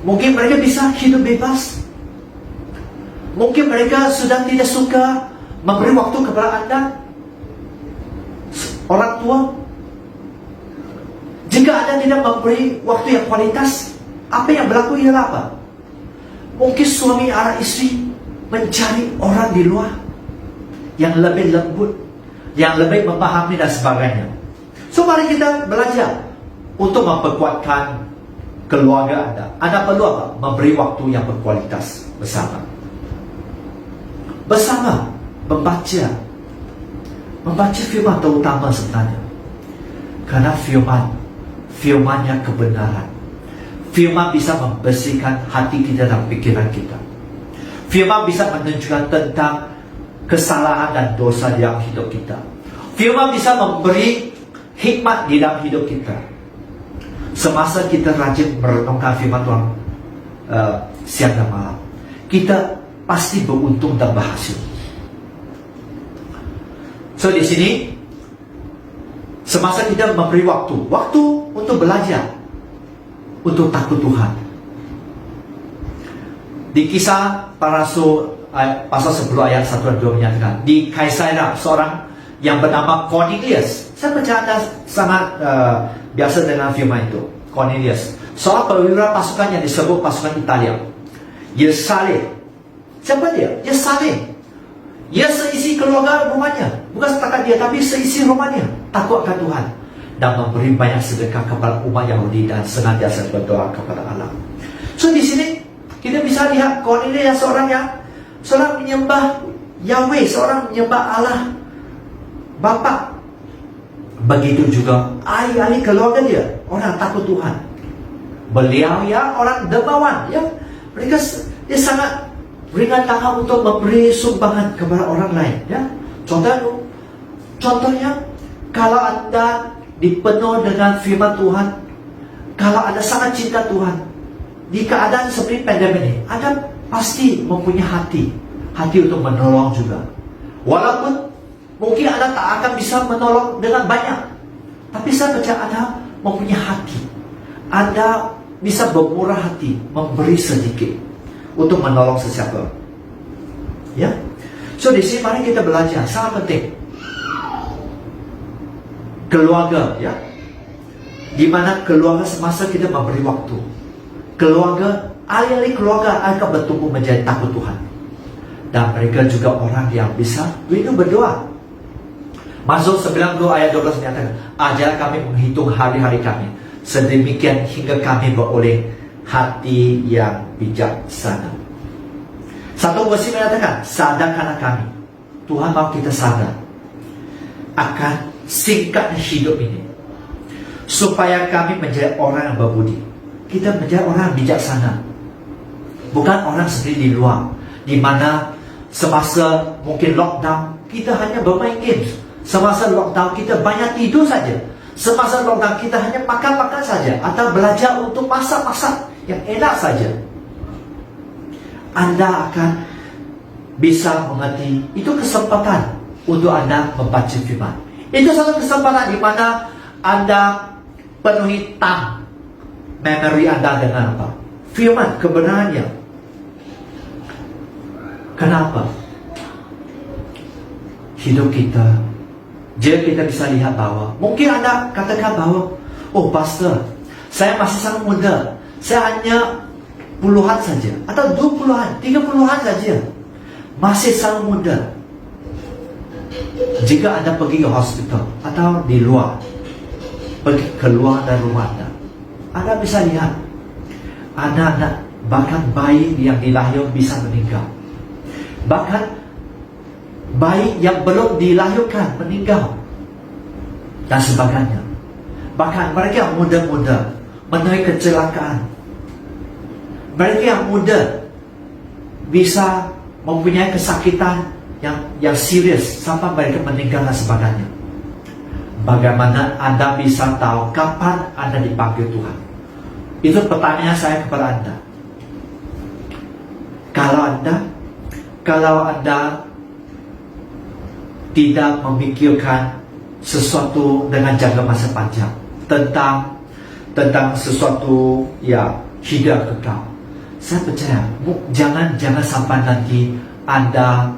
Mungkin mereka bisa hidup bebas. Mungkin mereka sudah tidak suka memberi waktu kepada anda, orang tua. Jika anda tidak memberi waktu yang kualitas, apa yang berlaku ialah apa? Mungkin suami atau isteri mencari orang di luar yang lebih lembut, yang lebih memahami dan sebagainya. So mari kita belajar untuk memperkuatkan keluarga anda. Anda perlu apa? Memberi waktu yang berkualitas bersama. Bersama membaca firman terutama sebenarnya. Karena firmannya kebenaran. Firman bisa membersihkan hati kita dan pikiran kita. Firman bisa menunjukkan tentang kesalahan dan dosa di dalam hidup kita. Firman bisa memberi hikmat di dalam hidup kita. Semasa kita rajin merenungkan firman Tuhan siang dan malam, kita pasti beruntung dan berhasil. So di sini, semasa kita memberi waktu untuk belajar, untuk takut Tuhan. Di Kisah Para Rasul pasal 10 ayat 1 dan 2 menyatakan, di Kaisarea seorang yang bernama Cornelius. Saya percaya anda sangat biasa dengan firman itu. Cornelius, seorang perwira pasukan yang disebut pasukan Italia. Ia saleh. Siapa dia? Ia saleh. Ia seisi keluarga rumahnya, bukan setakat dia, tapi seisi rumahnya takut akan Tuhan dan memberi banyak sedekah kepada umat Yahudi dan senantiasa berdoa kepada Allah. So di sini kita bisa lihat Cornelius seorang menyembah Yahweh, seorang menyembah Allah Bapa. Begitu juga ahli-ahli keluarga dia, orang takut Tuhan. Beliau ya orang dermawan, ya mereka dia sangat beringat tangan untuk memberi sumbangan kepada orang lain, ya. Contohnya, kalau anda dipenuh dengan firman Tuhan, kalau anda sangat cinta Tuhan, di keadaan seperti pandemi ini, anda pasti mempunyai hati untuk menolong juga. Walaupun mungkin anda tak akan bisa menolong dengan banyak, tapi saya percaya anda mempunyai hati. Anda bisa bermurah hati, memberi sedikit untuk menolong sesiapa. Ya. So di sini mari kita belajar, sangat penting. Keluarga, ya. Di mana keluarga semasa kita memberi waktu. Keluarga, ahli-ahli keluarga akan bertumbuh menjadi takut Tuhan. Dan mereka juga orang yang bisa rindu berdoa. Mazmur 90 ayat 12 menyatakan, ajar kami menghitung hari-hari kami, sedemikian hingga kami beroleh hati yang bijaksana. Satu versi menyatakan, sadarkanlah kami. Tuhan mau kita sadar akan singkatnya hidup ini, supaya kami menjadi orang yang berbudi. Kita menjadi orang yang bijaksana, bukan orang seperti di luar, di mana semasa mungkin lockdown kita hanya bermain games. Semasa lockdown kita banyak tidur saja. Semasa lockdown kita hanya makan-makan saja, atau belajar untuk masak-masak yang enak saja. Anda akan bisa mengerti. Itu kesempatan untuk Anda membaca firman. Itu satu kesempatan di mana Anda penuhi tank memori Anda dengan apa? Firman, kebenarannya. Kenapa? Hidup kita, jadi kita bisa lihat bahwa mungkin Anda katakan bahwa, oh pastor, saya masih sangat muda, saya hanya puluhan saja, atau 20-an, 30-an saja, masih sangat muda. Jika Anda pergi ke hospital atau di luar, pergi keluar dari rumah Anda bisa lihat anak-anak, bahkan bayi yang dilahirkan bisa meninggal, bahkan bayi yang belum dilahirkan meninggal dan sebagainya. Bahkan mereka yang muda-muda menemui kecelakaan, mereka yang muda bisa mempunyai kesakitan yang serius sampai mereka meninggal dan sebagainya. Bagaimana Anda bisa tahu kapan Anda dipanggil Tuhan? Itu pertanyaan saya kepada Anda. Kalau Anda tidak memikirkan sesuatu dengan jangka masa panjang tentang sesuatu hidup kekal, saya percaya jangan sampai nanti Anda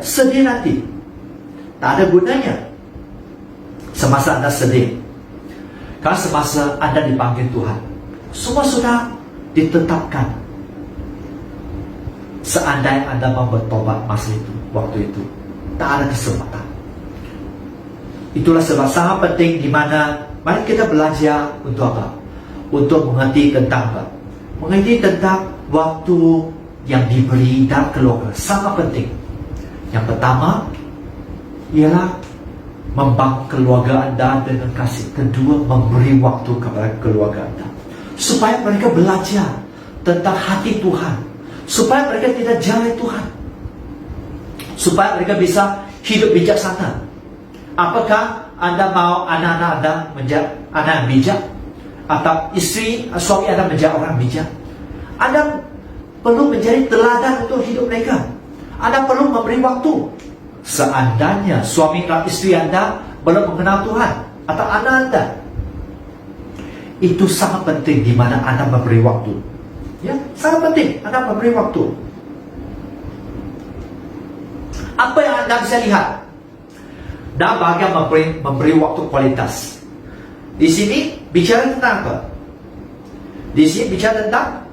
sedih nanti. Tak ada gunanya semasa Anda sedih. Karena semasa Anda dipanggil Tuhan, semua sudah ditetapkan. Seandainya Anda mau bertobat masa itu, waktu itu, tak ada kesempatan. Itulah sebab sangat penting di mana mari kita belajar untuk apa? Untuk mengerti tentang apa? Mengerti tentang waktu yang diberi dalam keluarga. Sangat penting. Yang pertama ialah membangun keluarga Anda dengan kasih. Kedua, memberi waktu kepada keluarga Anda supaya mereka belajar tentang hati Tuhan, supaya mereka tidak jauh Tuhan, supaya mereka bisa hidup bijaksana. Apakah Anda mau anak-anak Anda menjadi anak yang bijak, atau suami Anda menjadi orang bijak? Anda perlu menjadi teladan untuk hidup mereka. Anda perlu memberi waktu. Seandainya suami dan istri Anda belum mengenal Tuhan, atau anak Anda, itu sangat penting di mana Anda memberi waktu. Sangat penting Anda memberi waktu. Apa yang Anda bisa lihat dan bagaimana memberi waktu kualitas? Di sini bicara tentang apa? Di sini bicara tentang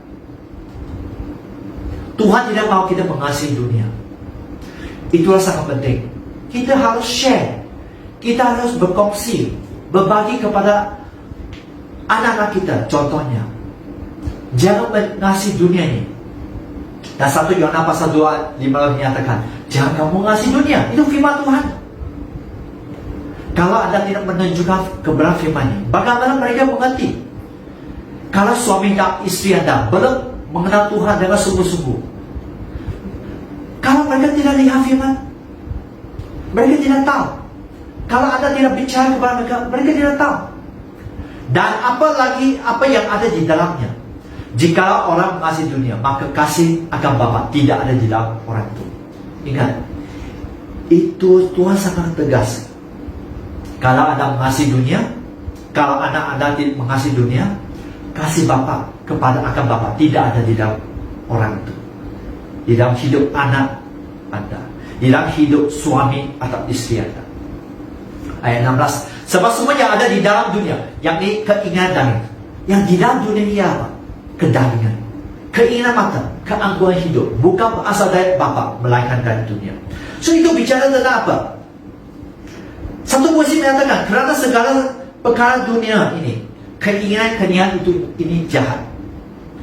Tuhan tidak mau kita mengasihi dunia. Itulah sangat penting. Kita harus share, kita harus berkongsi, berbagi kepada anak-anak kita. Contohnya, jangan mengasihi dunia ini. Dan 1 Yohanes pasal 2:15 menyatakan, jangan kamu mengasihi dunia. Itu firman Tuhan. Kalau Anda tidak menunjukkan kebenaran firman ini, bagaimana mereka mengerti? Kalau suami dan istri Anda belum mengenal Tuhan dengan sungguh-sungguh, kalau mereka tidak lihat firman, mereka tidak tahu. Kalau Anda tidak bicara kepada mereka, mereka tidak tahu. Dan apalagi apa yang ada di dalamnya. Jika orang mengasihi dunia, maka kasih akan Bapa tidak ada di dalam orang itu. Ingat, itu Tuhan sangat tegas. Kalau Anda mengasihi dunia, kalau anak Anda tidak mengasihi dunia, kasih Bapa akan Bapa tidak ada di dalam orang itu, di dalam hidup anak Anda, di dalam hidup suami atau istri Anda. Ayat 16. Sebab semua yang ada di dalam dunia, yakni keinginan yang di dalam dunia ini apa? Kedagingan, keinginan mata, keangkuhan hidup, bukan berasal dari Bapa, melainkan dari dunia. So itu bicara tentang apa? Satu puisi menyatakan, kerana segala perkara dunia ini, keinginan itu ini jahat.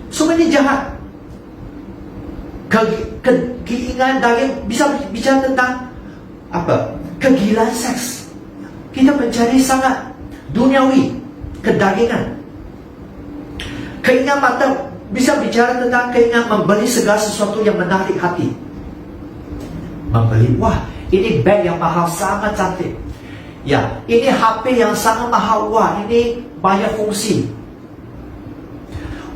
Semua ini jahat. Keinginan daging bisa bicara tentang apa? Kegilaan seks. Kita mencari sangat duniawi, kedagingan. Keinginan mata bisa bicara tentang keinginan membeli segala sesuatu yang menarik hati. Membeli, wah ini bag yang mahal, sangat cantik. Ya, ini HP yang sangat mahal, wah ini banyak fungsi.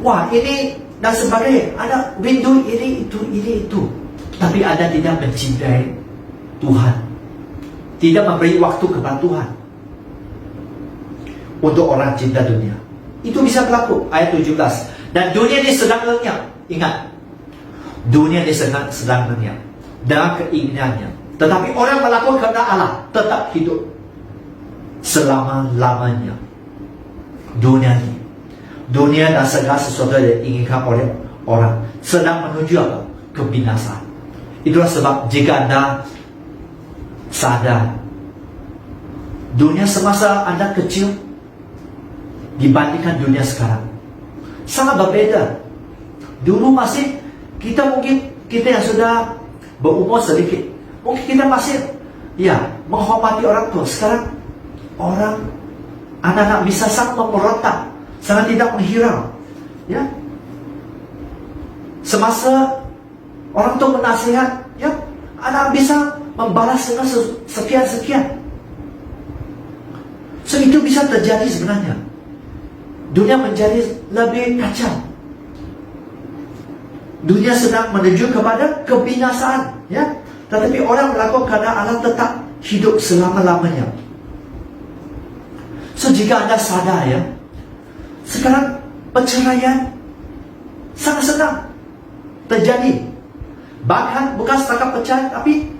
Wah ini dan sebagainya. Ada window ini itu. tapi Anda tidak mencintai Tuhan, tidak memberi waktu kepada Tuhan untuk orang cinta dunia, itu bisa berlaku. Ayat 17. Dan dunia ini sedang lenyap. Ingat, dunia ini sedang lenyap dengan keinginannya, tetapi orang melakukan kepada Allah tetap hidup selama-lamanya. Dunia dan segala sesuatu yang diinginkan oleh orang sedang menuju apa? Kebinasaan. Itulah sebab jika Anda sadar, dunia semasa Anda kecil dibandingkan dunia sekarang sangat berbeda. Dulu masih kita yang sudah berumur sedikit, mungkin kita masih menghormati orang tua. Sekarang anak-anak bisa sangat memberontak, sangat tidak menghirau. Semasa orang tua menasihat, anak bisa membalas dengan sekian. So itu bisa terjadi sebenarnya. Dunia menjadi lebih kacau. Dunia sedang menuju kepada kebinasaan, tetapi orang melakukan karena Allah tetap hidup selama-lamanya. So jika Anda sadar, sekarang perceraian sangat senang terjadi. Bahkan bukan setakat perceraian, tapi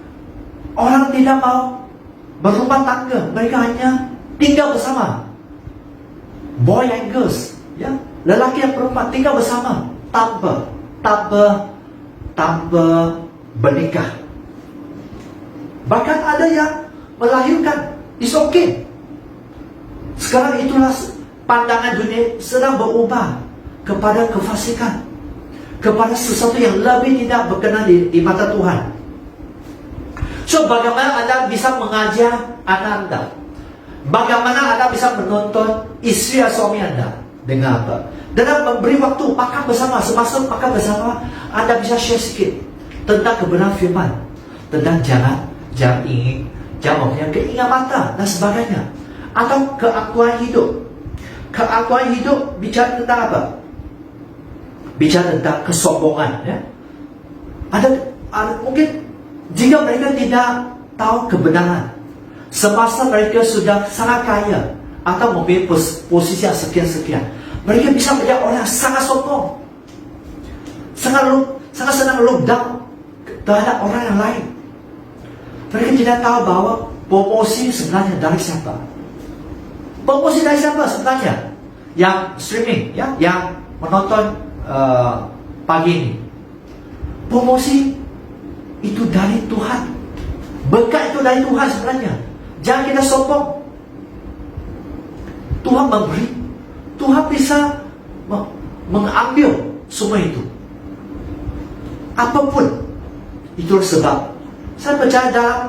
orang tidak mau berumah tangga, mereka hanya tinggal bersama. Boy and girls, lelaki dan perempuan tinggal bersama tanpa bernikah. Bahkan ada yang melahirkan, it's okay. Sekarang itulah pandangan dunia sedang berubah kepada kefasikan, kepada sesuatu yang lebih tidak berkenan di mata Tuhan. So bagaimana Anda bisa mengajar anak Anda? Bagaimana Anda bisa menonton istri atau suami Anda? Dengan apa? Dengan memberi waktu makan bersama. Semasa makan bersama, Anda bisa share sedikit tentang kebenaran firman, tentang jangan mempunyai keinginan mata dan sebagainya, atau keaktualan hidup. Keaktualan hidup bicara tentang apa? Bicara tentang kesombongan. Ada mungkin jika mereka tidak tahu kebenaran, semasa mereka sudah sangat kaya atau mempunyai posisi yang sekian-sekian, mereka bisa menjadi orang yang sangat sombong, sangat senang look down terhadap orang yang lain. Mereka tidak tahu bahwa promosi sebenarnya dari siapa. Promosi dari siapa sebenarnya? Yang streaming, yang menonton pagi ini. Promosi itu dari Tuhan. Berkat itu dari Tuhan sebenarnya. Jangan kita sombong. Tuhan memberi, Tuhan bisa mengambil semua itu. Apapun. Itulah sebab saya percaya dalam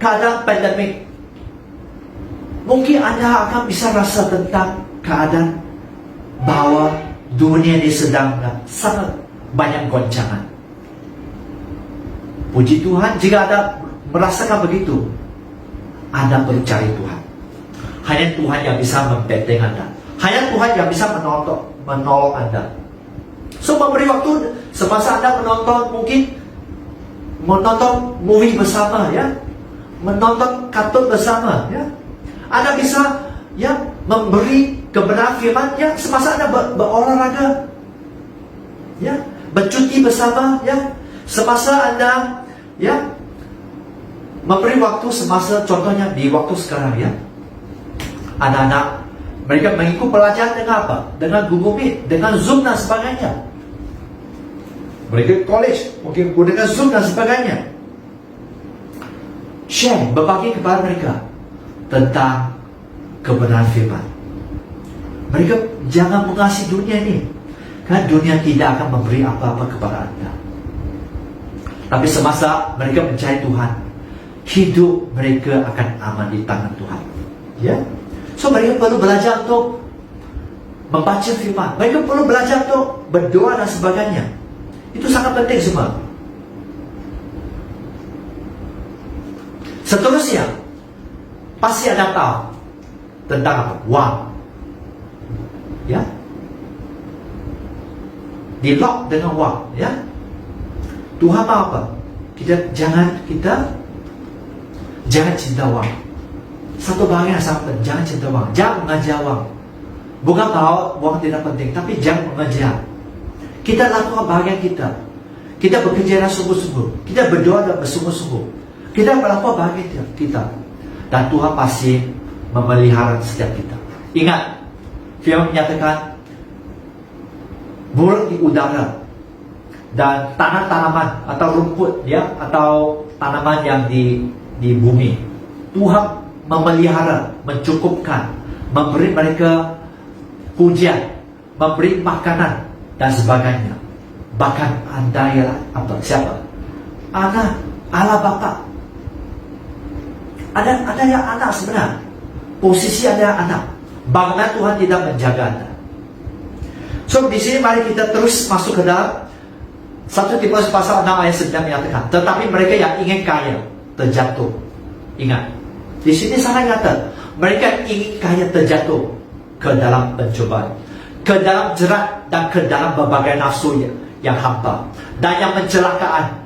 keadaan pandemik, mungkin Anda akan bisa rasa tentang keadaan bahwa dunia ini sedang sangat banyak goncangan. Puji Tuhan, jika Anda merasakan begitu, Anda perlu cari Tuhan. Hanya Tuhan yang bisa membenteng Anda. Hanya Tuhan yang bisa menolong Anda. So memberi waktu semasa Anda menonton movie bersama, menonton kartun bersama, Anda bisa memberi kebenaran firman, semasa Anda berolahraga, bercuti bersama, semasa Anda memberi waktu semasa, contohnya di waktu sekarang, anak-anak mereka mengikut pelajaran dengan apa? Dengan Google Meet, dengan Zoom dan sebagainya. Mereka college mungkin dengan Zoom dan sebagainya. Share, berbagi kepada mereka tentang kebenaran firman. Mereka jangan mengasihi dunia ini, karena dunia tidak akan memberi apa-apa kepada Anda. Tapi semasa mereka mencari Tuhan, hidup mereka akan aman di tangan Tuhan. So mereka perlu belajar untuk membaca firman. Mereka perlu belajar untuk berdoa dan sebagainya. Itu sangat penting semua. Seterusnya, pasti Anda tahu tentang apa? Wang. Di lock dengan wang. Tuhan mau apa? Jangan cinta wang. Satu bagian yang sangat penting, jangan cinta wang, jangan mengejar wang. Bukan bahwa wang tidak penting, tapi jangan mengejar. Kita lakukan bagian kita. Kita bekerja dengan sungguh-sungguh. Kita berdoa dan bersungguh-sungguh. Kita melakukan bagian kita. Dan Tuhan pasti memelihara setiap kita. Ingat, firman menyatakan burung di udara dan tanaman atau rumput atau tanaman yang di bumi. Tuhan memelihara, mencukupkan, memberi mereka hujan, memberi makanan dan sebagainya. Bahkan Anda ialah apa? Siapa? Anak, Allah Bapa. Ada yang anak sebenarnya. Posisi ada anak. Bagaimana Tuhan tidak menjaga Anda? So di sini mari kita terus masuk ke dalam 1 Timotius pasal 6 ayat 9 menyatakan, tetapi mereka yang ingin kaya terjatuh. Ingat, di sini sangat nyata. Mereka ingin kaya terjatuh ke dalam pencobaan, ke dalam jerat dan ke dalam berbagai nafsu yang hampa dan yang mencelakaan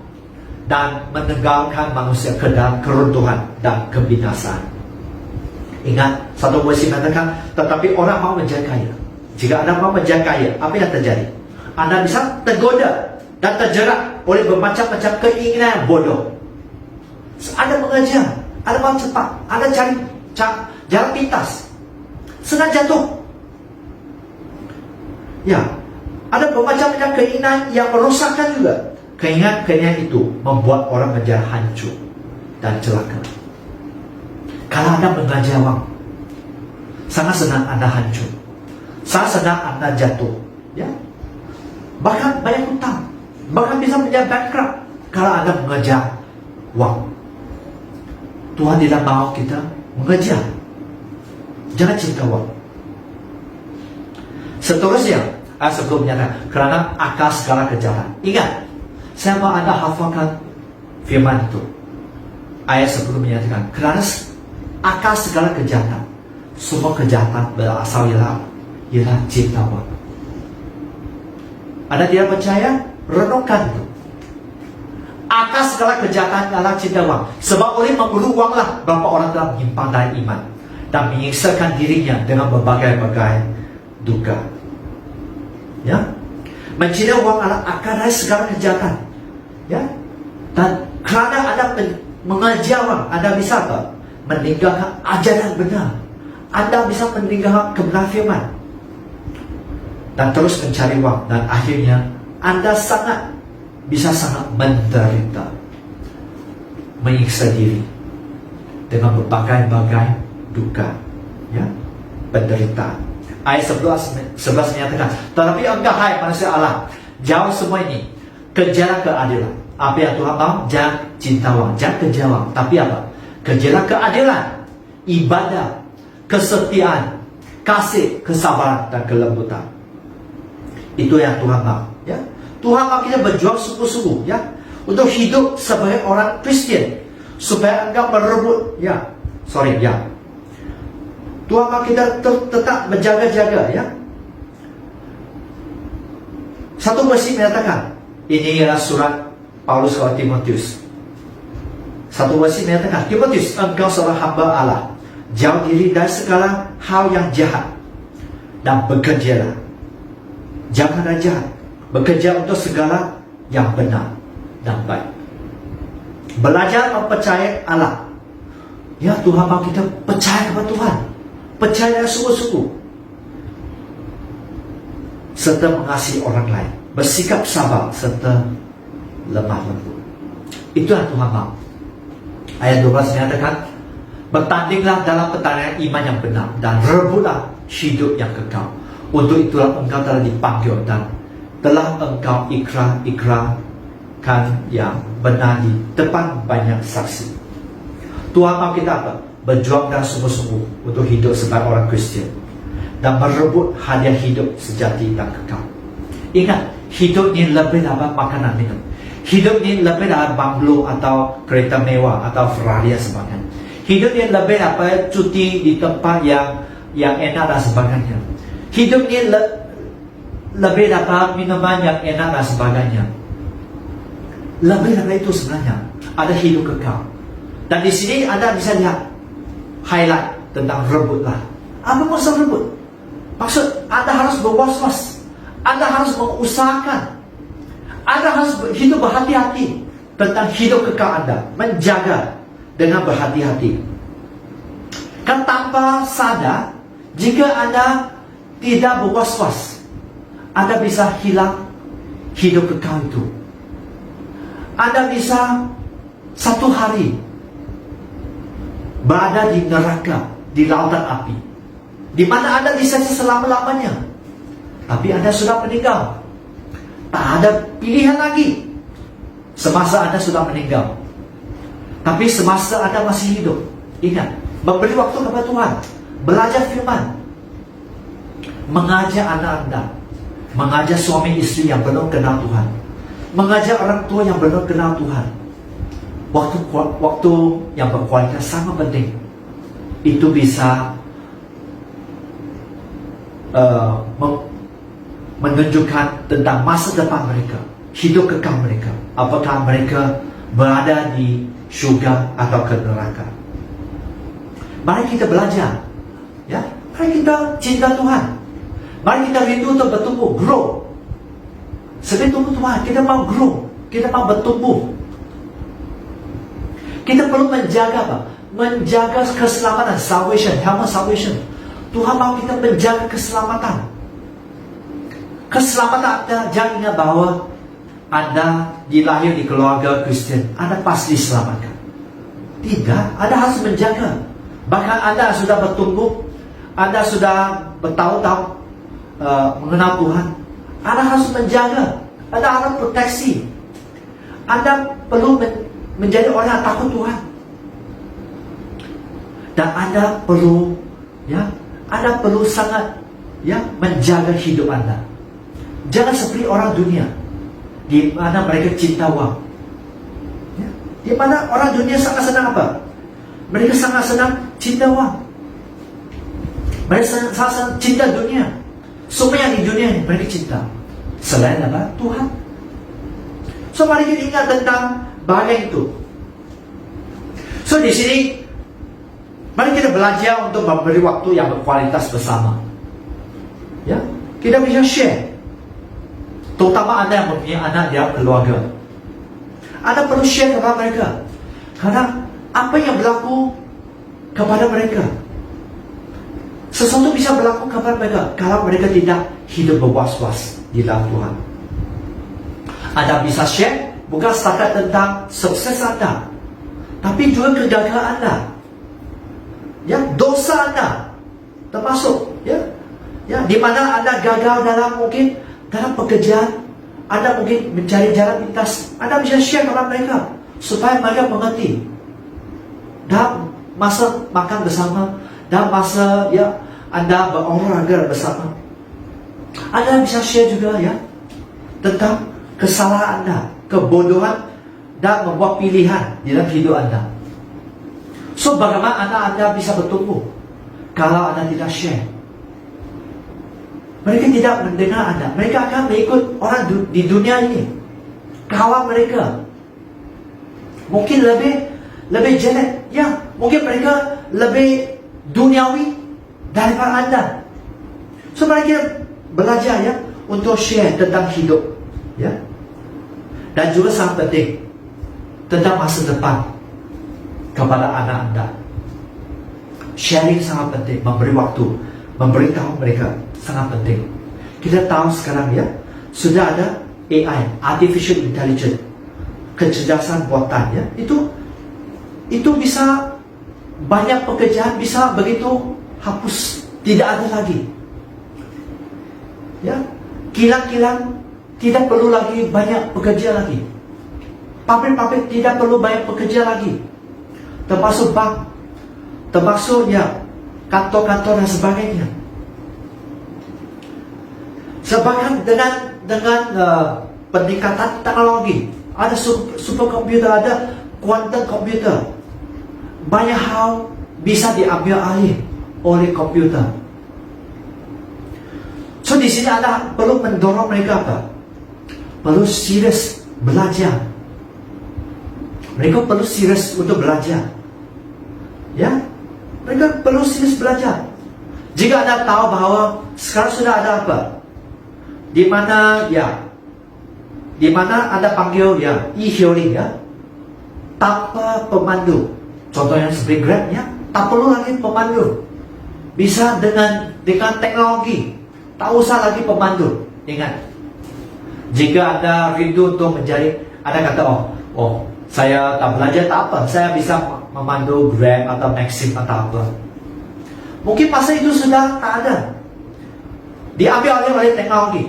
dan menenggalkan manusia ke dalam keruntuhan dan kebinasaan. Ingat, 1 Timotius mengatakan, tetapi orang mau menjadi kaya. Jika Anda mau menjadi kaya, apa yang terjadi? Anda bisa tergoda dan terjerat oleh bermacam-macam keinginan yang bodoh. Anda mengejar, Anda mau cepat, Anda cari jalan pintas, senang jatuh. Ya, ada bermacam-macam keinginan yang merosakkan juga. Keinginan itu membuat orang menjadi hancur dan celaka. Kalau Anda mengejar wang, sangat senang Anda hancur, sangat senang Anda jatuh. Ya, bahkan banyak hutang, bahkan bisa menjadi bankrupt kalau Anda mengejar wang. Tuhan tidak mau kita mengejar. Jangan cinta wang. Seterusnya, ayat sebelumnya, kerana akar segala kejahatan. Ingat, saya mau Anda hafalkan firman itu. Ayat sebelumnya menyatakan, kerana akar segala kejahatan, semua kejahatan berasal ialah cinta wang. Anda tidak percaya? Renungkan itu. Akar segala kejahatan adalah cinta wang. Sebab oleh memburu wanglah berapa orang telah menyimpang dari iman dan menyiksakan dirinya dengan berbagai-bagai duka. Ya, mencintai wang adalah akar dari segala kejahatan. Ya, dan kerana Anda mengejar wang, Anda bisa apa? Meninggalkan ajaran benar. Anda bisa meninggalkan kebenaran firman dan terus mencari wang, dan akhirnya Anda bisa sangat menderita, menyiksa diri dengan berbagai-bagai duka, ya, penderitaan. Ayat 11 menyatakan, tetapi engkau hai manusia Allah, jauh semua ini, kejarlah keadilan. Apa yang Tuhan mau? Jangan cinta wang, jangan kejar wang, tapi apa? Kejarlah keadilan, ibadah, kesetiaan, kasih, kesabaran dan kelembutan. Itu yang Tuhan mau, ya. Tuhan mau kita berjuang sungguh-sungguh, ya, untuk hidup sebagai orang Kristen, supaya engkau merebut, Tuhan mau kita tetap menjaga-jaga, ya. Satu versi menyatakan, ini ialah surat Paulus kepada Timotius. Satu versi menyatakan, Timotius, engkau seorang hamba Allah, jauh diri dari segala hal yang jahat dan bekerjalah. Jangan ada jahat, bekerja untuk segala yang benar dan baik. Belajar mempercayai Allah. Ya, Tuhan mau kita percaya kepada Tuhan, percaya dengan sungguh-sungguh, serta mengasihi orang lain, bersikap sabar serta lemah lembut. Itu yang Tuhan mau. Ayat 12 menyatakan, bertandinglah dalam pertandingan iman yang benar dan rebutlah hidup yang kekal. Untuk itulah engkau telah dipanggil dan telah engkau ikrarkan yang benar di depan banyak saksi. Tuhan mau kita apa? Berjuang dengan sungguh-sungguh untuk hidup sebagai orang Kristen dan merebut hadiah hidup sejati dan kekal. Ingat, hidup ini lebih dari makanan minum. Hidup ini lebih dari banglo atau kereta mewah atau Ferrari dan sebagainya. Hidup ini lebih dari cuti di tempat yang enak dan sebagainya. Hidup ini lebih dari minuman yang enak dan sebagainya. lebih dari itu sebenarnya, ada hidup kekal. Dan di sini Anda bisa lihat highlight tentang rebutlah. Apa maksud rebut? Maksud Anda harus berwas-was, Anda harus mengusahakan, Anda harus hidup berhati-hati tentang hidup kekal Anda, menjaga dengan berhati-hati. Kan tanpa sadar, jika Anda tidak berwas-was, Anda bisa hilang hidup kekal itu. Anda bisa satu hari berada di neraka, di lautan api, di mana Anda bisa selama-lamanya. Tapi Anda sudah meninggal, tak ada pilihan lagi. Semasa Anda sudah meninggal, tapi semasa Anda masih hidup, ingat, memberi waktu kepada Tuhan, belajar firman, mengajar anak Anda, mengajar suami istri yang belum kenal Tuhan, mengajar orang tua yang belum kenal Tuhan. Waktu yang berkualitas sangat penting. Itu bisa menunjukkan tentang masa depan mereka, hidup kekal mereka. Apakah mereka berada di syurga atau ke neraka. Mari kita belajar, ya. Mari kita cinta Tuhan. Mari kita rindu untuk bertumbuh, grow. Sebagai tubuh Tuhan, kita mau grow, kita mau bertumbuh. Kita perlu menjaga apa? Menjaga keselamatan, salvation, helmet salvation. Tuhan mau kita menjaga keselamatan. Keselamatan Anda, jangan ingat bahwa Anda dilahir di keluarga Kristen, Anda pasti diselamatkan. Tidak, Anda harus menjaga. Bahkan Anda sudah bertumbuh, Anda sudah bertahun-tahun mengenal Tuhan, Anda harus menjaga, Anda harus proteksi. Anda perlu menjadi orang yang takut Tuhan. Dan Anda perlu, ya, Anda perlu sangat, ya, menjaga hidup Anda. Jangan seperti orang dunia, di mana mereka cinta uang. Ya, di mana orang dunia sangat senang apa? Mereka sangat senang cinta uang. Mereka sangat senang cinta dunia. Semua yang di dunia ini mereka cinta. Selain apa? Tuhan. So mari kita ingat tentang bagian itu. So di sini, mari kita belajar untuk memberi waktu yang berkualitas bersama. Ya, kita bisa share. Terutama Anda yang mempunyai anak di keluarga, Anda perlu share kepada mereka. Karena apa yang berlaku kepada mereka, sesuatu bisa berlaku kepada mereka kalau mereka tidak hidup berwas-was di dalam Tuhan. Anda bisa share bukan setakat tentang sukses Anda, tapi juga kegagalan Anda, ya, dosa Anda, termasuk, ya, di mana Anda gagal dalam pekerjaan, Anda mungkin mencari jalan pintas. Anda bisa share kepada mereka supaya mereka mengerti. Dalam masa makan bersama, dalam masa, ya, Anda berolahraga bersama, Anda bisa share juga, ya, tentang kesalahan Anda, kebodohan, dan membuat pilihan di dalam hidup Anda. So bagaimana Anda bisa bertumbuh kalau Anda tidak share? Mereka tidak mendengar Anda. Mereka akan mengikut orang di dunia ini, kawan mereka. Mungkin lebih jelek, ya. Mungkin mereka lebih duniawi daripada Anda. So mari kita belajar, ya, untuk share tentang hidup, ya. Dan juga sangat penting tentang masa depan kepada anak Anda. Sharing sangat penting, memberi waktu, memberitahu mereka sangat penting. Kita tahu sekarang, ya, sudah ada AI, Artificial Intelligence, kecerdasan buatan, ya. Itu bisa banyak pekerjaan bisa begitu hapus, tidak ada lagi. Ya, kilang-kilang tidak perlu lagi banyak pekerja lagi. Pabrik-pabrik tidak perlu banyak pekerja lagi. Termasuk bank, termasuk, ya, kantor-kantor dan sebagainya. Sebabkan dengan peningkatan teknologi, ada superkomputer, ada quantum komputer, banyak hal bisa diambil alih oleh komputer. So di sini Anda perlu mendorong mereka apa? Perlu serius belajar Mereka perlu serius untuk belajar. Ya, mereka perlu serius belajar. Jika Anda tahu bahwa sekarang sudah ada apa, di mana Anda panggil e-hearing tanpa pemandu. Contohnya seperti Grab tak perlu lagi pemandu. Bisa dengan teknologi, tak usah lagi pemandu. Ingat, jika Anda rindu untuk menjadi, Anda kata, oh saya tak belajar tak apa, saya bisa memandu Grab atau Maxim atau apa. Mungkin masa itu sudah tak ada, diambil oleh teknologi,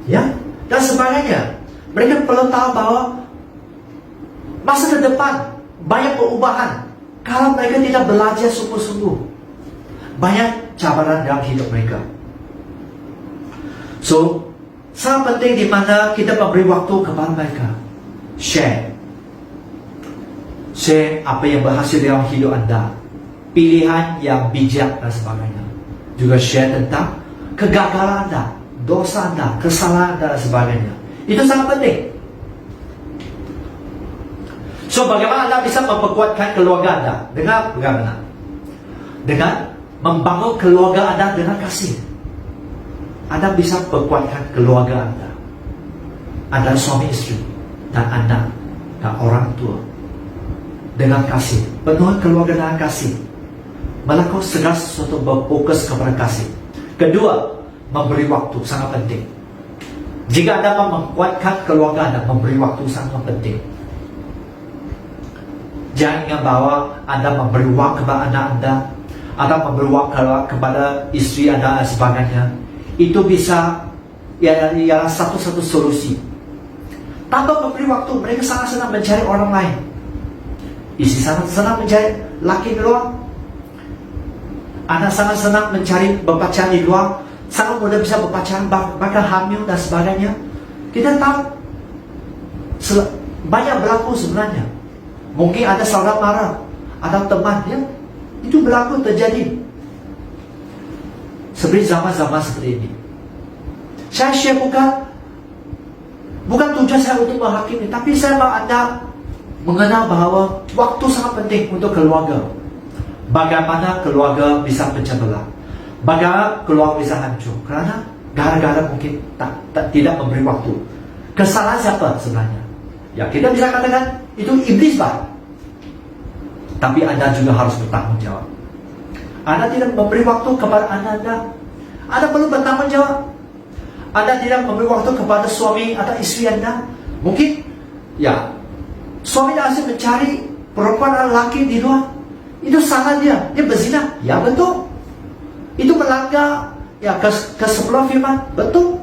dan sebagainya. Mereka perlu tahu bahwa masa depan banyak perubahan kalau mereka tidak belajar sungguh-sungguh. Banyak cabaran dalam hidup mereka. So, sangat penting di mana kita memberi waktu kepada mereka. Share apa yang berhasil dalam hidup Anda, pilihan yang bijak dan sebagainya. Juga share tentang kegagalan Anda, dosa Anda, kesalahan Anda dan sebagainya. Itu sangat penting. So, bagaimana Anda bisa memperkuatkan keluarga Anda? Dengan bagaimana? Dengan membangun keluarga Anda dengan kasih. Anda bisa perkuatkan keluarga Anda. Anda suami istri dan anak dan orang tua dengan kasih. Penuhi keluarga dengan kasih. Melakukan segala sesuatu berfokus kepada kasih. Kedua, memberi waktu sangat penting. Jika Anda mau menguatkan keluarga Anda, memberi waktu sangat penting. Jangan ingat bahwa Anda memberi waktu kepada anak Anda atau memberi waktu kepada istri Anda dan sebagainya. Itu bisa ialah satu-satu solusi. Tanpa memberi waktu, mereka sangat senang mencari orang lain. Istri sangat senang mencari laki di luar. Anak sangat senang mencari berpacaran di luar. Sangat mudah bisa berpacaran, bahkan hamil dan sebagainya. Kita tahu banyak berlaku sebenarnya. Mungkin ada saudara marah, ada teman itu berlaku terjadi. Seperti zaman-zaman seperti ini. Saya share bukan tujuan saya untuk menghakimi, tapi saya mau Anda mengenal bahwa waktu sangat penting untuk keluarga. Bagaimana keluarga bisa pecah belah, bagaimana keluarga bisa hancur karena gara-gara mungkin tidak memberi waktu. Kesalahan siapa sebenarnya? Ya, kita bisa katakan itu iblis, Pak. Tapi Anda juga harus bertanggung jawab. Anda tidak memberi waktu kepada anak Anda, Anda perlu bertanggung jawab. Anda tidak memberi waktu kepada suami atau istri Anda, mungkin suami Anda asyik mencari perempuan atau laki di luar. Itu salah dia berzina. Ya betul. Itu melanggar ke-10 firman. Betul.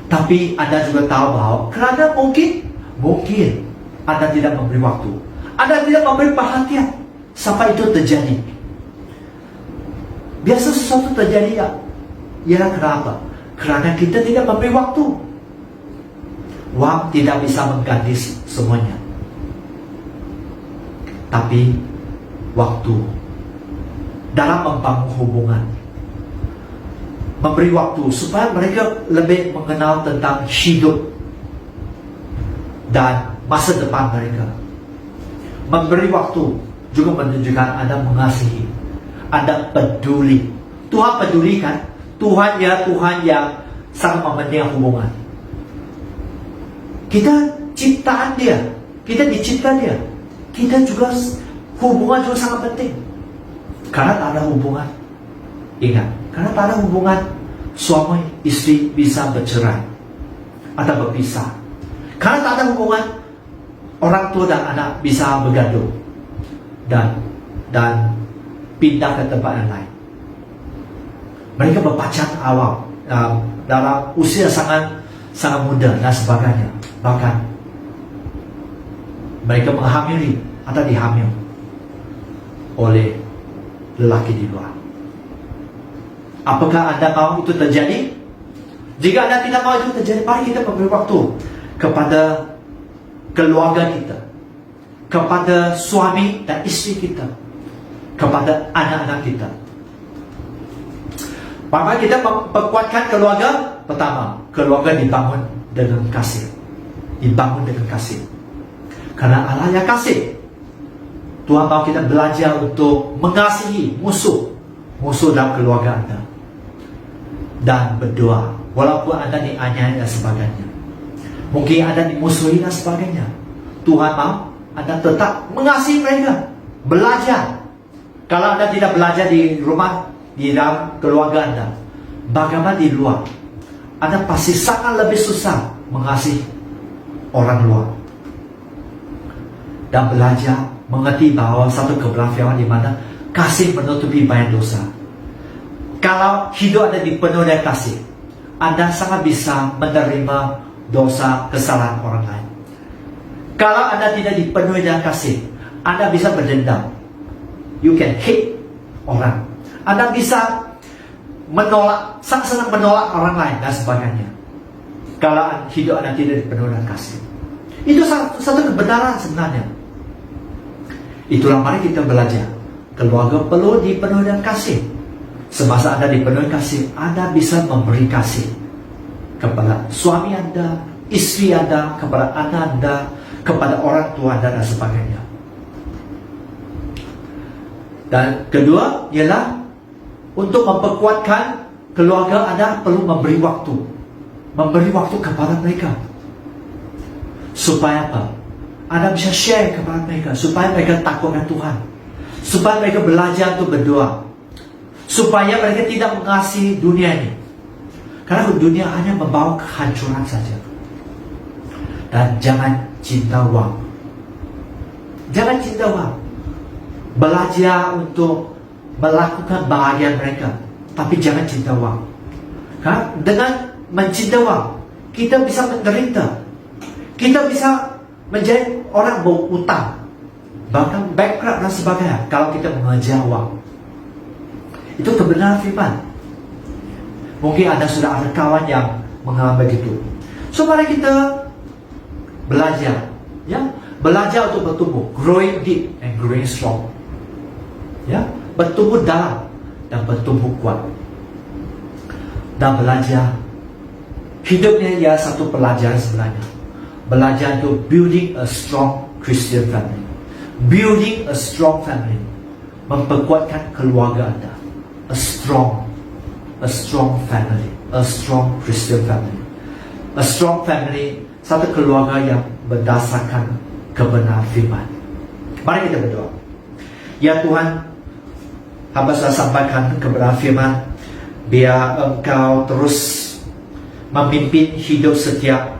Tapi Anda juga tahu bahwa kerana mungkin Anda tidak memberi waktu, Anda tidak memberi perhatian sampai itu terjadi. Biasa sesuatu terjadi ialah kenapa? Kerana kita tidak memberi waktu. Wang tidak bisa mengganti semuanya. Tapi waktu dalam membangun hubungan, memberi waktu supaya mereka lebih mengenal tentang hidup dan masa depan mereka. Memberi waktu juga menunjukkan Anda mengasihi, Anda peduli. Tuhan peduli kan? Tuhan yang sangat mementingkan hubungan. Kita ciptaan dia, kita dicipta dia. Kita juga hubungan juga sangat penting. Karena tak ada hubungan, ingat, karena tak ada hubungan, suami istri bisa bercerai atau berpisah. Karena tak ada hubungan, orang tua dan anak bisa bergaduh dan pindah ke tempat yang lain. Mereka berpacaran awal dalam usia sangat muda dan sebagainya. Bahkan mereka menghamili atau dihamil oleh lelaki di luar. Apakah Anda mau itu terjadi? Jika Anda tidak mau itu terjadi, mari kita memberi waktu kepada keluarga kita, kepada suami dan istri kita, kepada anak-anak kita. Maka kita memperkuatkan keluarga. Pertama, keluarga dibangun dengan kasih. dibangun dengan kasih. Karena Allah yang kasih. Tuhan mau kita belajar untuk mengasihi musuh dalam keluarga Anda. Dan berdoa, walaupun Anda dianiaya dan sebagainya. Mungkin Anda dimusuhi dan sebagainya. Tuhan mau Anda tetap mengasihi mereka. Belajar. Kalau Anda tidak belajar di rumah, di dalam keluarga Anda, bagaimana di luar? Anda pasti sangat lebih susah mengasihi orang luar. Dan belajar mengerti bahwa satu kebenaran firman di mana kasih menutupi banyak dosa. Kalau hidup Anda dipenuhi dengan kasih, Anda sangat bisa menerima dosa kesalahan orang lain. Kalau Anda tidak dipenuhi dengan kasih, Anda bisa berdendam. You can hate orang. Anda bisa menolak, sangat senang menolak orang lain dan sebagainya. Kalau hidup Anda tidak dipenuhi dengan kasih, itu satu kebenaran sebenarnya. Itulah mari kita belajar. Keluarga perlu dipenuhi dengan kasih. Semasa Anda dipenuhi kasih, Anda bisa memberi kasih kepada suami Anda, istri Anda, kepada anak Anda, kepada orang tua Anda dan sebagainya. Dan kedua ialah untuk memperkuatkan keluarga Anda perlu memberi waktu. Memberi waktu kepada mereka. Supaya apa? Anda bisa share kepada mereka. Supaya mereka takutkan Tuhan. Supaya mereka belajar untuk berdoa. Supaya mereka tidak mengasihi dunia ini. Karena dunia hanya membawa kehancuran saja. Dan jangan cinta uang. Jangan cinta uang. Belajar untuk melakukan bahagia mereka, tapi jangan cinta uang. Karena dengan mencinta uang, kita bisa menderita. Kita bisa menjadi orang berutang, bahkan bankrupt dan sebagainya kalau kita mengejar uang. Itu kebenaran firman. Mungkin Anda sudah ada kawan yang mengalami begitu. So mari kita belajar, ya, belajar untuk bertumbuh, growing deep and growing strong. Ya, bertumbuh dalam dan bertumbuh kuat. Dan belajar. Hidupnya ya satu pelajaran sebenarnya. Belajar untuk building a strong Christian family. Building a strong family. Memperkuatkan keluarga Anda. A strong family. A strong Christian family. A strong family, satu keluarga yang berdasarkan kebenaran firman. Mari kita berdoa. Ya Tuhan, hamba sudah sampaikan kebenaran firman. Biar Engkau terus memimpin hidup setiap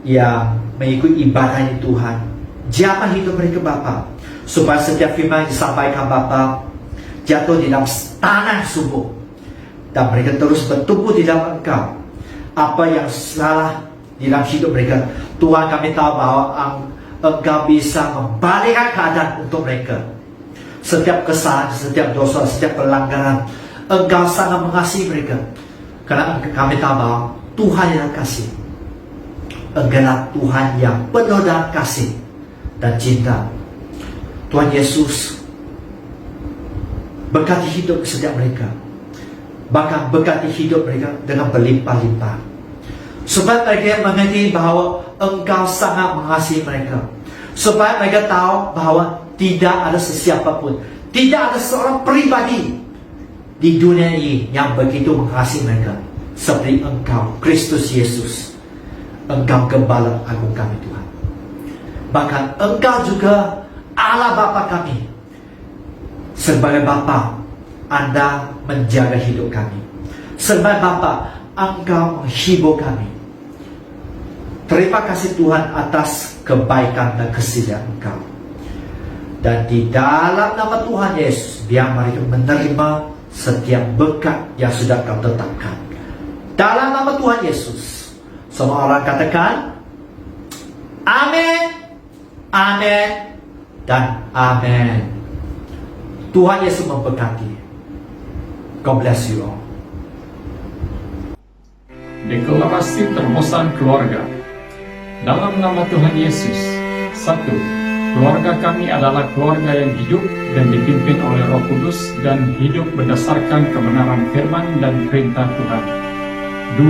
yang mengikuti ibadah ini Tuhan. Jamah hidup mereka Bapa, supaya setiap firman yang disampaikan Bapa jatuh di dalam tanah subur, dan mereka terus bertumbuh di dalam Engkau. Apa yang salah di dalam hidup mereka, Tuhan, kami tahu bahwa Engkau bisa membalikkan keadaan untuk mereka. Setiap kesalahan, setiap dosa, setiap pelanggaran, Engkau sangat mengasihi mereka. Karena kami tahu bahwa Tuhan yang kasih. Engkau Tuhan yang penuh dengan kasih dan cinta. Tuhan Yesus berkati hidup setiap mereka. Bahkan berkati hidup mereka dengan berlimpah-limpah. Supaya mereka mengerti bahwa Engkau sangat mengasihi mereka. Supaya mereka tahu bahwa tidak ada sesiapa pun, tidak ada seorang pribadi di dunia ini yang begitu mengasihi mereka seperti Engkau, Kristus Yesus. Engkau Gembala Agung kami Tuhan. Bahkan Engkau juga Allah Bapa kami. Sebagai Bapa, Anda menjaga hidup kami. Sebagai Bapa, Engkau menghibur kami. Terima kasih Tuhan atas kebaikan dan kesetiaan Engkau. Dan di dalam nama Tuhan Yesus, biar mereka menerima setiap berkat yang sudah Kau tetapkan. Dalam nama Tuhan Yesus, semua orang katakan amin, amin, dan amin. Tuhan Yesus memberkati. God bless you all. Deklarasi terobosan keluarga. Dalam nama Tuhan Yesus. 1. Keluarga kami adalah keluarga yang hidup dan dipimpin oleh Roh Kudus dan hidup berdasarkan kebenaran firman dan perintah Tuhan.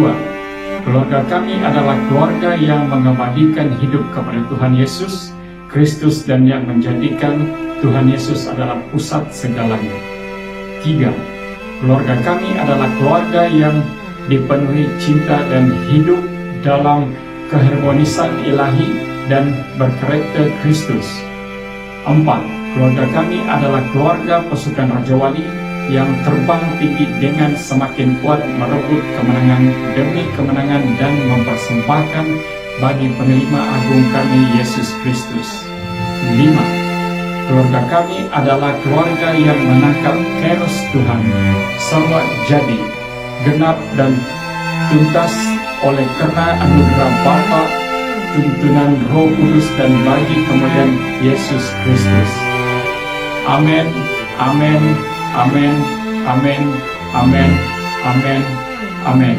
2. Keluarga kami adalah keluarga yang mengabadikan hidup kepada Tuhan Yesus Kristus dan yang menjadikan Tuhan Yesus adalah pusat segalanya. 3. Keluarga kami adalah keluarga yang dipenuhi cinta dan hidup dalam keharmonisan ilahi dan berkarakter Kristus. 4. Keluarga kami adalah keluarga pasukan Raja Wali yang terbang tinggi dengan semakin kuat merebut kemenangan demi kemenangan dan mempersembahkan bagi penerima agung kami Yesus Kristus. 5. Keluarga kami adalah keluarga yang menangkap keros Tuhan semua jadi genap dan tuntas oleh karena anugerah Bapa, tuntunan Roh Kudus dan bagi kemuliaan Yesus Kristus. Amin, amin, amin, amin, amin, amin, amin.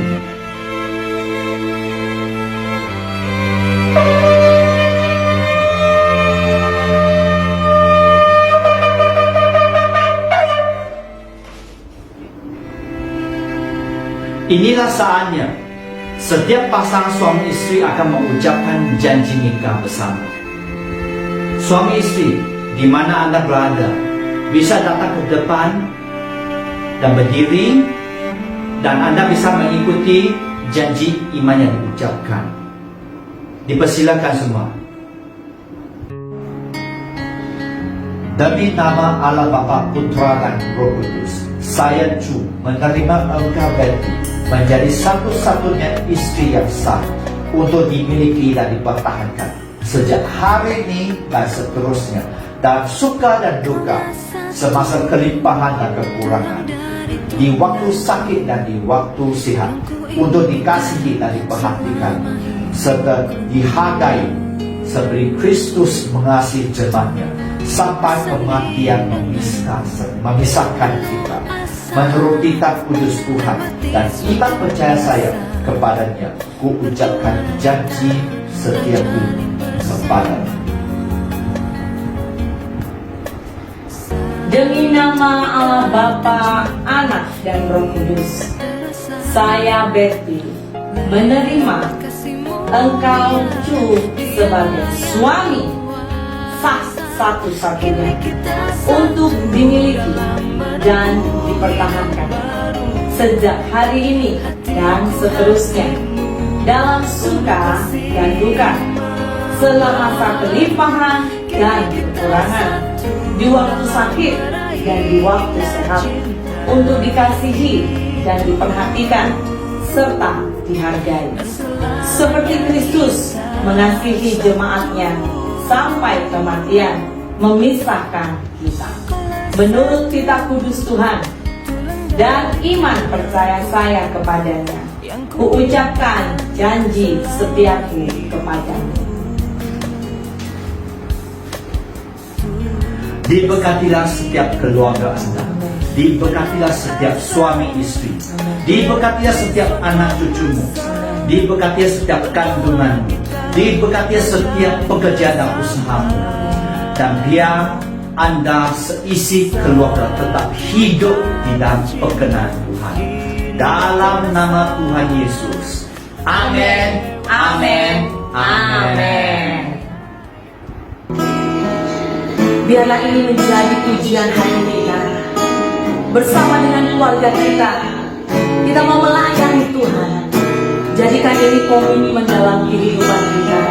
Inilah saatnya setiap pasangan suami istri akan mengucapkan janji nikah bersama. Suami istri, di mana Anda berada, bisa datang ke depan dan berdiri, dan Anda bisa mengikuti janji iman yang diucapkan. Dipersilakan semua. Demi nama Allah Bapa, Putra dan Roh Kudus, saya Chu menerima engkau Betty menjadi satu-satunya istri yang sah untuk dimiliki dan dipertahankan sejak hari ini dan seterusnya, dan suka dan duka, semasa kelimpahan dan kekurangan, di waktu sakit dan di waktu sehat, untuk dikasihi dan diperhatikan serta dihargai seperti Kristus mengasihi jemaatnya sampai kematian memisahkan kita. Menurut kitab kudus Tuhan dan iman percaya saya kepadanya, ku ucapkan janji setiaku kepadanya. Demi nama Allah Bapa, Anak dan Roh Kudus, saya Betty menerima engkau Chu sebagai suami sah satu-satunya untuk dimiliki dan dipertahankan sejak hari ini dan seterusnya, dalam suka dan duka, selama masa kelimpahan dan kekurangan, di waktu sakit dan di waktu sehat, untuk dikasihi dan diperhatikan serta dihargai seperti Kristus mengasihi jemaatnya sampai kematian memisahkan kita. Menurut kitab kudus Tuhan dan iman percaya saya kepadanya, ku ucapkan janji setiaku kepadanya. Diberkatilah setiap keluarga Anda, diberkatilah setiap suami istri, diberkatilah setiap anak cucumu, diberkatilah setiap kandunganmu, diberkatilah setiap pekerjaan dan usahamu, dan biar Anda seisi keluarga tetap hidup di dalam perkenan Tuhan. Dalam nama Tuhan Yesus. Amin. Amin. Amin. Biarlah ini menjadi pujian hati kita. Bersama dengan keluarga kita mau melayani Tuhan. Jadikan ini komitmen dalam kehidupan kita.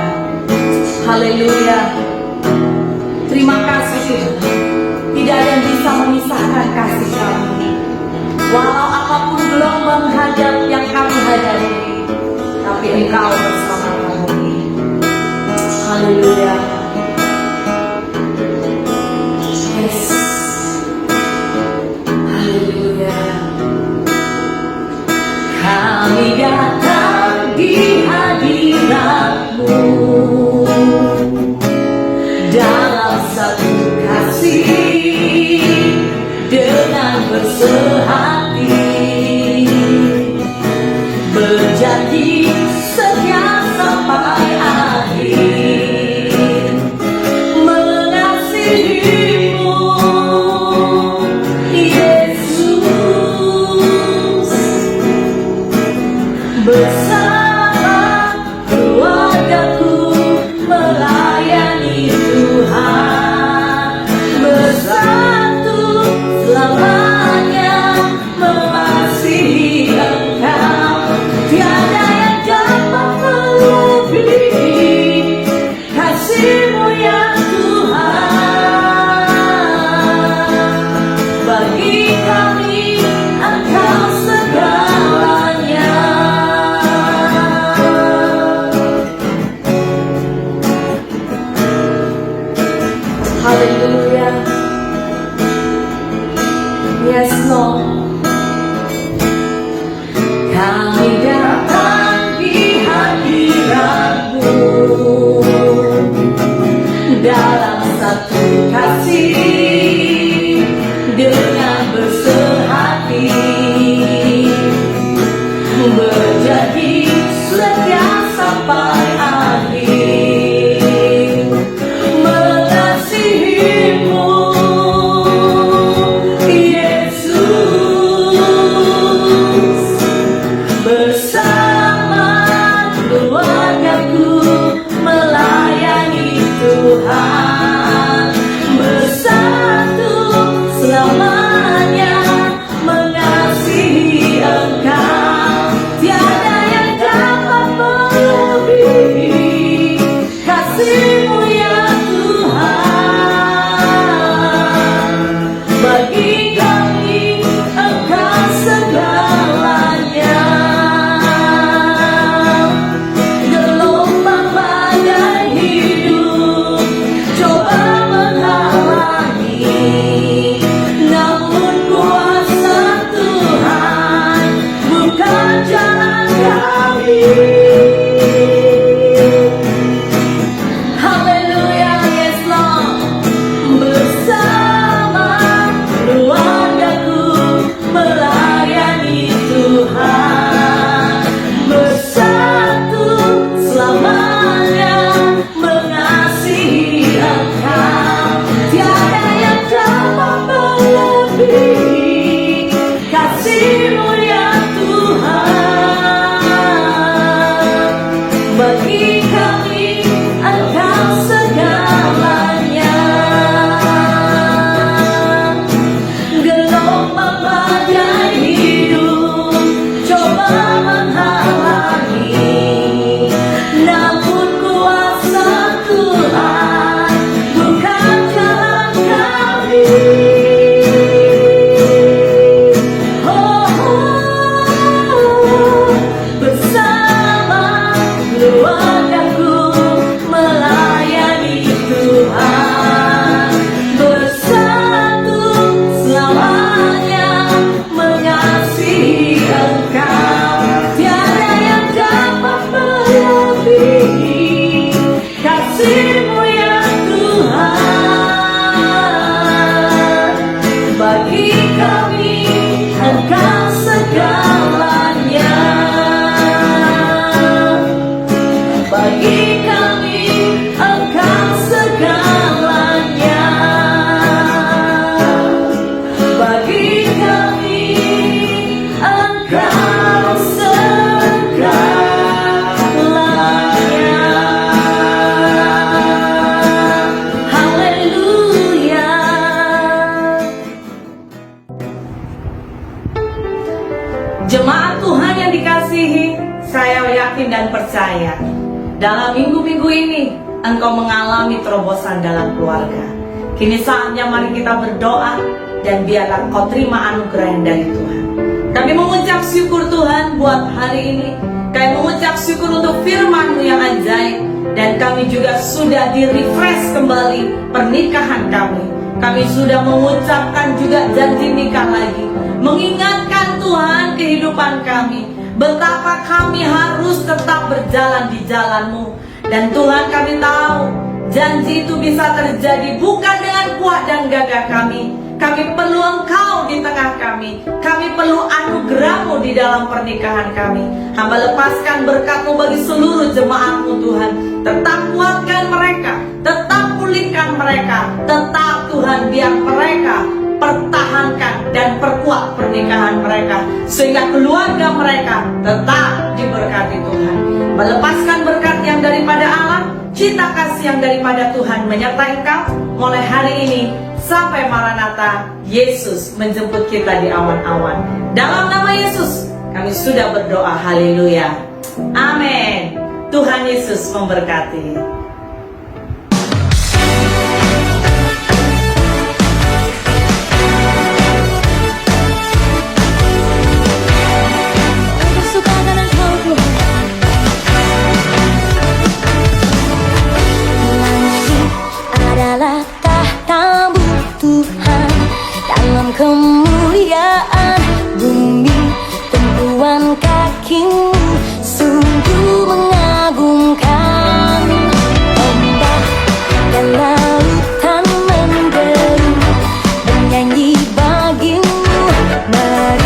Haleluya. Terima kasih Tuhan. Tidak ada yang bisa memisahkan kasih kami. Walau apapun gelombang hadap yang kami hadapi, tapi Engkau bersama kami. Haleluya. Yes. Haleluya. Kami datang di hadirat-Mu dalam satu kasih dengan bersehati, berjanji setia sampai akhir. yakin dan percaya dalam minggu-minggu ini engkau mengalami terobosan dalam keluarga. Kini saatnya mari kita berdoa dan biarlah kau terima anugerah yang dari Tuhan. Kami mengucap syukur Tuhan buat hari ini. Kami mengucap syukur untuk firman-Mu yang ajaib. Dan kami juga sudah di-refresh kembali pernikahan kami. Kami sudah mengucapkan juga janji nikah lagi. Mengingatkan Tuhan kehidupan kami, betapa kami harus tetap berjalan di jalan-Mu. Dan Tuhan, kami tahu janji itu bisa terjadi bukan dengan kuat dan gagah kami. Kami perlu Engkau di tengah kami. Kami perlu anugerah-Mu di dalam pernikahan kami. Hamba lepaskan berkat-Mu bagi seluruh jemaat-Mu Tuhan. Tetap kuatkan mereka, tetap pulihkan mereka. Tetap Tuhan, biar mereka pertahankan dan perkuat pernikahan mereka, sehingga keluarga mereka tetap diberkati Tuhan. Melepaskan berkat yang daripada Allah, cinta kasih yang daripada Tuhan menyertai engkau mulai hari ini sampai Maranatha, Yesus menjemput kita di awan-awan. Dalam nama Yesus kami sudah berdoa, haleluya, amin. Tuhan Yesus memberkati. Kemuliaan bumi, tumpuan kaki-Mu sungguh mengagumkan. Ombak dan lautan menderu, bernyanyi bagi-Mu. Mari